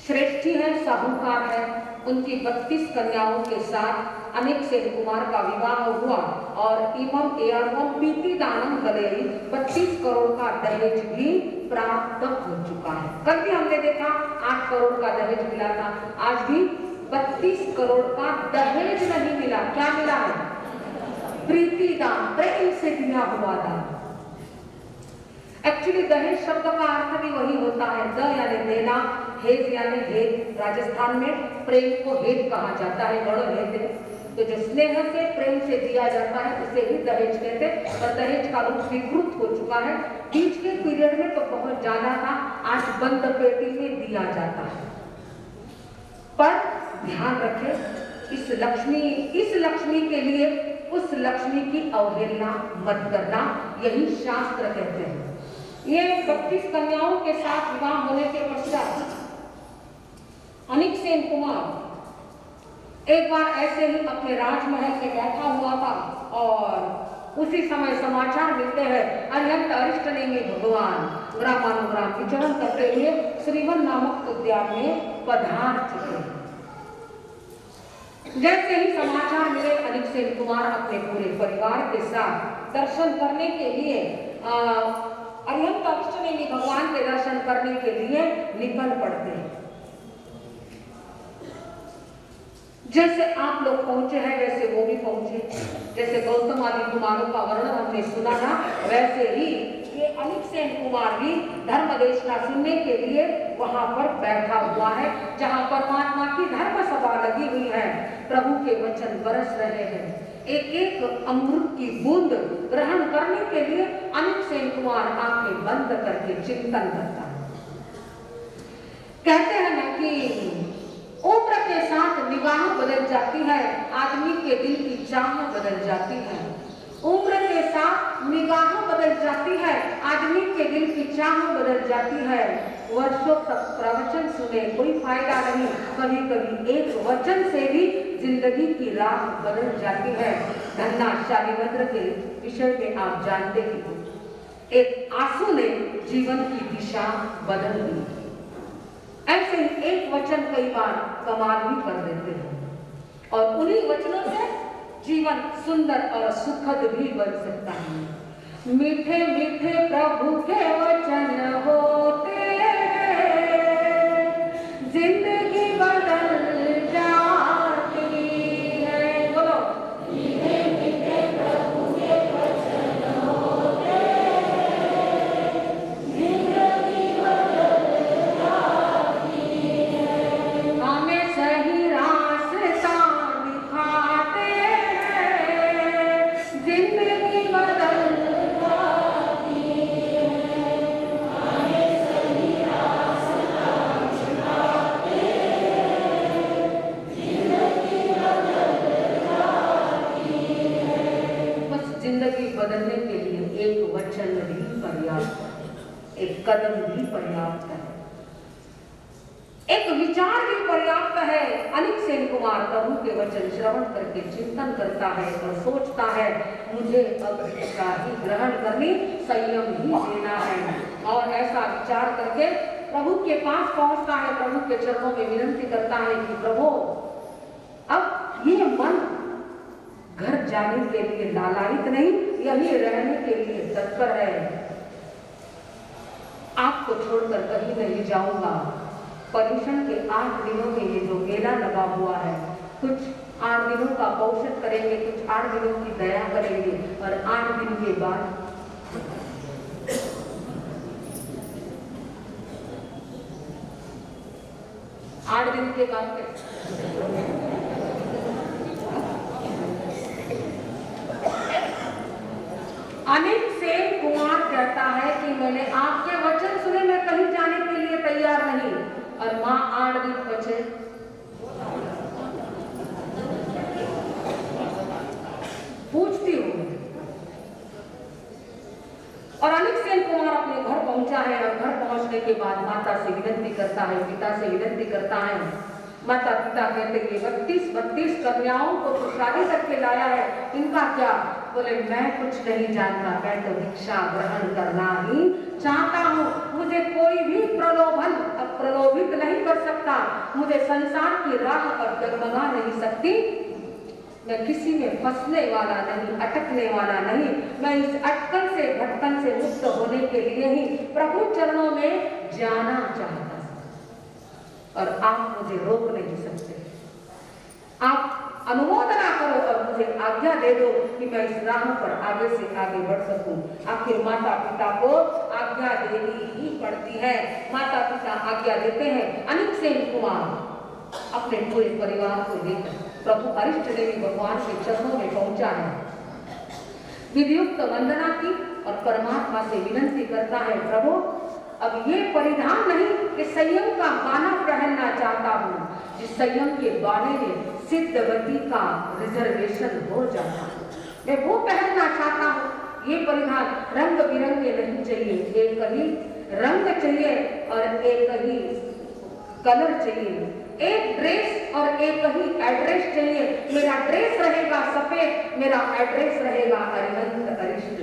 श्रेष्ठी है, साहूकार है, उनकी 32 कन्याओं के साथ अनिक सेन कुमार का विवाह हुआ और इमम एयरवम पीति दानम गलेरी 32 करोड़ का दहेज भी प्राप्त हो चुका है। कल भी हमने देखा 8 करोड़ का दहेज मिला था, आज भी 32 करोड़ का दहेज नहीं मिला। क्या मिला है? प्रीति दान, प्रेम से दिया हुआ दान। एक्चुअली दहेज शब्द का अर्थ भी वही होता है, द यानी देना, हेज यानी हेज। राजस्थान में प्रेम को हेज कहा जाता है, बड़ो हेज। तो जो स्नेह से प्रेम से दिया जाता है उसे ही दहेज कहते हैं। और दहेज का रूप विकृत हो चुका है। बीच के पीरियड में तो बहुत ज्यादा था, आज बंद पेटी में दिया जाता है। पर ध्यान रखें, इस लक्ष्मी के लिए उस लक्ष्मी की अवहेलना मत करना, यही शास्त्र कहते हैं। ये 32 कन्याओं के साथ विवाह होने के पश्चात अनिक सेन कुमार एक बार ऐसे ही अपने राजमहल में बैठा हुआ था और उसी समय समाचार मिलते हैं अरिहंत अरिष्ट नेमि भगवान ग्रामानुग्राम विचरण करते हुए श्रीवन नामक उद्यान में पधार चुके। जैसे ही समाचार मिले, अनिक सेन कुमार अपने पूरे परिवार के साथ दर्शन करने के लिए अरिहंत अरिष्ट नेमि भगवान के दर्शन करने के लिए निकल पड़ते हैं। जैसे आप लोग पहुंचे हैं वैसे वो भी पहुंचे। जैसे गौतम आदि कुमारों का वर्णन हमने सुना था, वैसे ही ये अनिक सेन कुमार भी धर्म देशना सुनने के लिए वहां पर बैठा हुआ है, जहां परमात्मा की धर्म सभा लगी हुई है। प्रभु के वचन बरस रहे हैं। एक एक अमृत की बूंद ग्रहण करने के लिए अनिक सेन कुमार आंखें बंद करके चिंतन करता है। कहते हैं ना कि उम्र के साथ निगाह बदल जाती है, आदमी के दिल की चाह बदल जाती है। उम्र के साथ निगाह बदल जाती है, आदमी के दिल की चाह बदल जाती है। वर्षों तक प्रवचन सुने कोई फायदा नहीं, कभी कभी एक वचन से भी जिंदगी की राह बदल जाती है। धन्ना शालिभद्र के विषय में आप जानते ही, एक आंसू ने जीवन की दिशा बदल दी। ऐसे ही एक वचन कई बार कमाल भी कर देते हैं और उन्हीं वचनों से जीवन सुंदर और सुखद भी बन सकता है। मीठे मीठे प्रभु के वचन होते, जिंदगी बदलने के लिए एक वचन भी पर्याप्त है, एक कदम भी पर्याप्त है, एक विचार भी पर्याप्त है। अनिक सेन कुमार प्रभु के वचन श्रवण करके चिंतन करता है और सोचता है मुझे अब इसका ही ग्रहण करनी, संयम ही देना है। और ऐसा विचार करके प्रभु के पास पहुंचता है, प्रभु के चरणों में विनती करता है कि प्रभु अब ये मन घर जाने के लिए लालायित नहीं, यही रहने के लिए तत्पर है। आपको छोड़कर कहीं नहीं जाऊंगा। पर्युषण के 8 दिनों में ये जो मेला लगा हुआ है, कुछ 8 दिनों का पौषण करेंगे, कुछ 8 दिनों की दया करेंगे और 8 दिन के बाद 8 दिन के बाद अनिक सेन कुमार कहता है कि मैंने आपके वचन सुने, मैं कहीं जाने के लिए तैयार नहीं। और माँ 8 दिन बचे, पूछती हूँ। और अनिक सेन कुमार अपने घर पहुंचा है और घर पहुंचने के बाद माता से विनती करता है, पिता से विनती करता है। माता पिता कहते कि 32 कन्याओं को तो शादी करके लाया है, इनका क्या? बोले मैं कुछ नहीं जानता, मैं तो भिक्षा ग्रहण करना ही चाहता हूँ। मुझे कोई भी प्रलोभित नहीं कर सकता, मुझे संसार की राह पर डगमगा नहीं सकती। मैं किसी में फंसने वाला नहीं, अटकने वाला नहीं। मैं इस अटकन से भटकन से मुक्त होने के लिए ही प्रभु चरणों में जाना चाहता हूँ और आप मुझे रोक नहीं सकते। आप अनुमोदना करो और मुझे आज्ञा दे दो कि मैं इस राह पर आगे से आगे बढ़ सकूं। आखिर माता पिता को आज्ञा देनी ही पड़ती है। माता पिता आज्ञा देते हैं। अनिक सेन कुमार अपने पूरे परिवार को लेकर प्रभु अरिष्ट देवी भगवान के चरणों में पहुंचा है। विधियुक्त वंदना की और परमात्मा से विनती करता है, प्रभु अब ये परिधान नहीं कि संयम का बाना पहनना चाहता हूँ, जिस संयम के बाने में सिद्धवती का रिजर्वेशन हो जाता है, मैं वो पहनना चाहता हूँ। ये परिधान रंग बिरंगे नहीं चाहिए, एक ही रंग चाहिए और एक ही कलर चाहिए, एक ड्रेस और एक ही एड्रेस चाहिए। मेरा ड्रेस रहेगा सफेद, मेरा एड्रेस रहेगा अरिहंत अरिष्ट।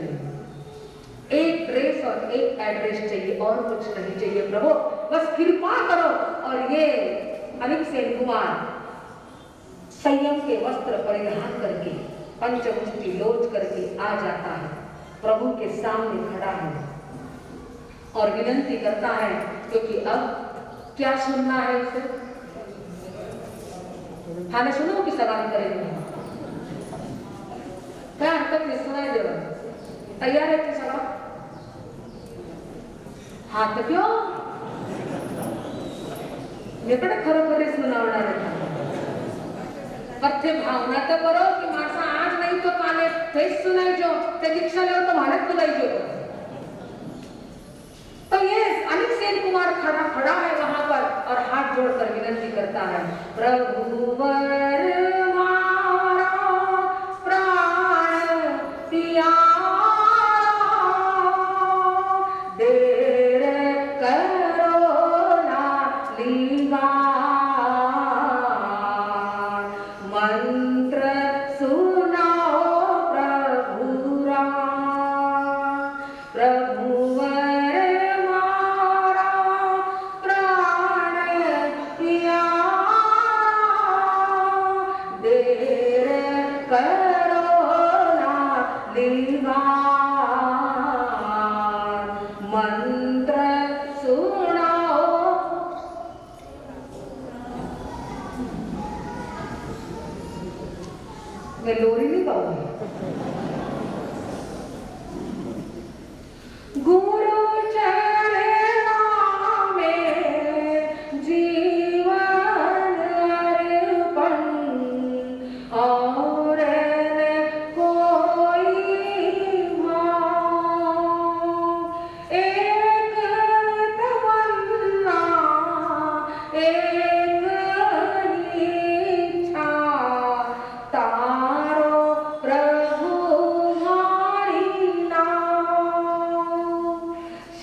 एक ड्रेस और एक एड्रेस चाहिए और कुछ नहीं चाहिए प्रभु, बस कृपा करो। और ये अनिक सेन कुमार संयम के वस्त्र परिधान करके पंचमुष्टि लोच करके आ जाता है, प्रभु के सामने खड़ा है और विनती करता है, क्योंकि अब क्या सुनना है उसे? हाँ सुनो कि सवाल करेंगे क्या तक सुनाई दे तैयार है सवाल? हाँ तो क्यों खरोखर सुनावणार कथे भावना तो करो कि माणसा आज नहीं तो काले तेच सुनायचो, ते दीक्षा लेव तो भारत बोलायचो। तो ये अनिक सेन कुमार खड़ा है वहां पर और हाथ जोड़कर विनती करता है, प्रभु वर मारा प्राण पिया देर करो ना लीगा मंत्र सुनाओ प्रभुरा प्रभु मंत्र सुनाओ। मैं लोरी नहीं गाऊंगी। गुरु चरणों में जीवन अर्पण और कोई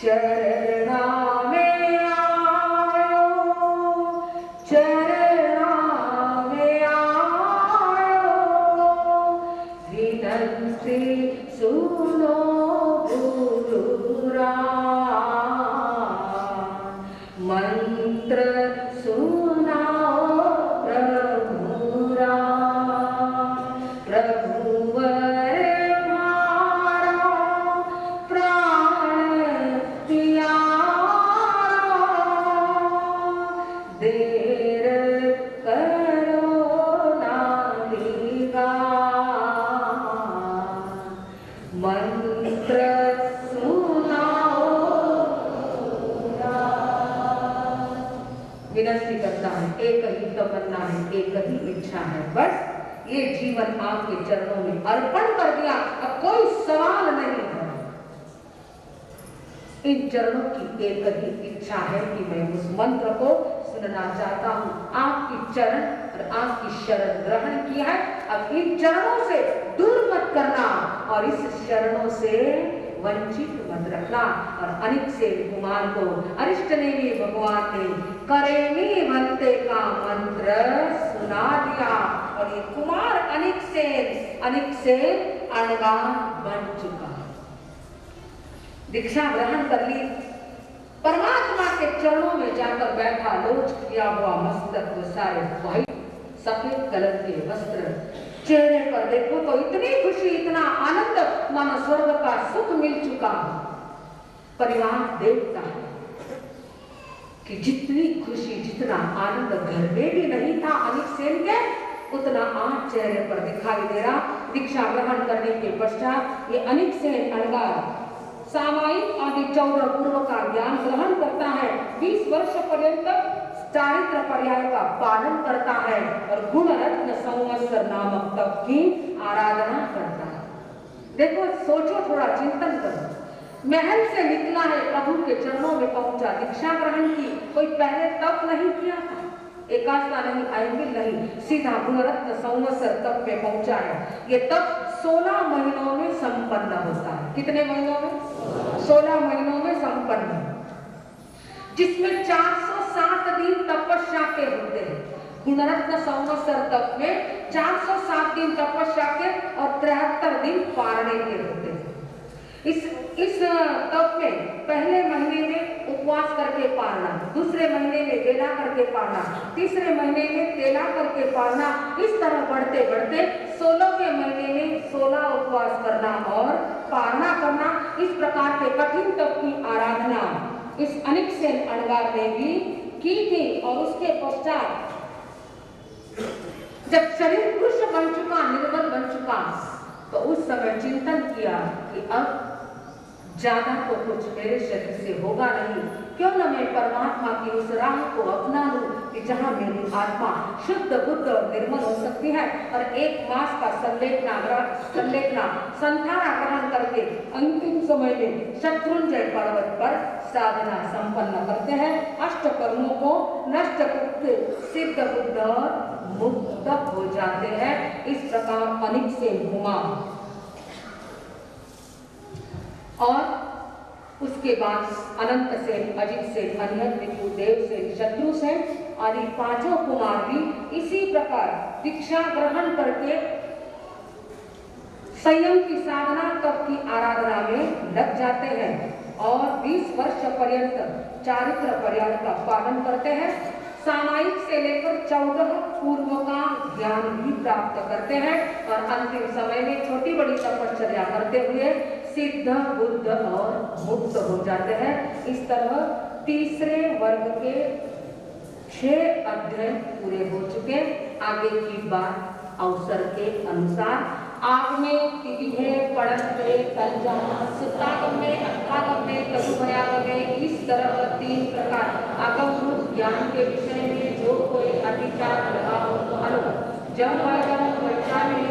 चरणा में आयो, चरणा में आयो, विनती सुनो गुरुराम, मंत्र सुनाओ प्रभुराम, प्रभुवर मारा प्राण प्यारा, देर करो ना दीवार, मंत्र सुनाओ। विनती करता है, एक ही तमन्ना है, एक ही इच्छा है, बस ये जीवन आपके चरणों में अर्पण कर दिया, अब कोई सवाल नहीं है। इन चरणों की एक ही इच्छा है कि मैं उस मंत्र को सुनना चाहता हूँ। आपकी चरण और आपकी शरण ग्रहण किया है, अब इन चरणों से दूर मत करना और इस शरणों से वंचित मत रखना। और अनिक से कुमार को अरिष्ट ने भी भगवान ने करेमी बनते का मंत्र सुना दिया और ये कुमार अनिक से अणगा बन चुका। दीक्षा ग्रहण कर ली, परमात्मा के चरणों में जाकर बैठा, लोच किया हुआ मस्तक, वो सारे व्हाइट सफेद कलर के वस्त्र, चेहरे पर देखो तो इतनी खुशी, इतना आनंद, मानो स्वर्ग का सुख मिल चुका। परिवार देखता है कि जितनी खुशी, जितना आनंद घर में भी नहीं था अनिक सेन के, उतना आज चेहरे पर दिखाई दे रहा। दीक्षा ग्रहण करने के पश्चात ये अनिक सेन अणगार सामायिक आदि 14 पूर्व का ज्ञान ग्रहण करता है, 20 वर्ष पर्यंत चारित्र पर्याय का पालन करता है और गुण रत्न संवत्सर नामक तप की आराधना करता है। देखो, सोचो, थोड़ा चिंतन करो। महल से निकला है, प्रभु के चरणों में पहुंचा, दीक्षा ग्रहण की, कोई पहले तप नहीं किया था, एकादशा नहीं, आयंबिल नहीं, सीधा गुणरत्न संवत्सर तप में पहुंचा है। ये तप 16 महीनों में संपन्न होता है। कितने महीनों में? 16 महीनों में संपन्न, जिसमें 407 दिन तपस्या के होते हैं। गुणरत्न संवत्सर तप में 407 दिन तपस्या के और 73 दिन पारने के होते हैं। इस तप में पहले महीने में उपवास करके पारना, दूसरे महीने में बेला करके पारना, तीसरे महीने में तेला करके पारना, इस तरह बढ़ते बढ़ते 16वें महीने में 16 उपवास करना और पारना करना। इस प्रकार के कठिन तप की आराधना इस अनिक सेन अणगार ने भी की थी। और उसके पश्चात जब शरीर कृष्ण बन चुका, निर्बल बन चुका, तो उस समय चिंतन किया कि अब ज्यादा तो कुछ मेरे शरीर से होगा नहीं, क्यों न मैं परमात्मा की उस राह को अपना लूं कि जहां मेरी आत्मा शुद्ध बुद्ध और निर्मल हो सकती है। और 1 मास का संधारा ग्रहण करके अंतिम समय में शत्रुंजय पर्वत पर साधना संपन्न करते हैं, अष्ट कर्मों को नष्ट करके सिद्ध बुद्ध और मुक्त हो जाते हैं। इस प्रकार अनिक सेन घुमा और उसके बाद अनंत सेन, अजित सेन, अनिहत, विपुदेव सेन, शत्रु सेन आदि 5 कुमार भी इसी प्रकार दीक्षा ग्रहण करके संयम की साधना, तप की आराधना में लग जाते हैं और 20 वर्ष पर्यंत चारित्र पर्याय का पालन करते हैं। सामायिक से लेकर 14 पूर्व का ज्ञान भी प्राप्त करते हैं और अंतिम समय में छोटी बड़ी तपश्चर्या करते हुए सिद्ध, बुद्ध और मुक्त हो जाते हैं। इस तरह तीसरे वर्ग के 6 अध्याय पूरे हो चुके। आगे की बात अवसर के अनुसार आग में तिविहे पड़ते तंजा सुतागम में अर्थागम में तरुभयागम में, इस तरह 3 प्रकार आगम रूप ज्ञान के विषय में जो कोई अधिकार लगा हो तो जब वर्गम वैचारिक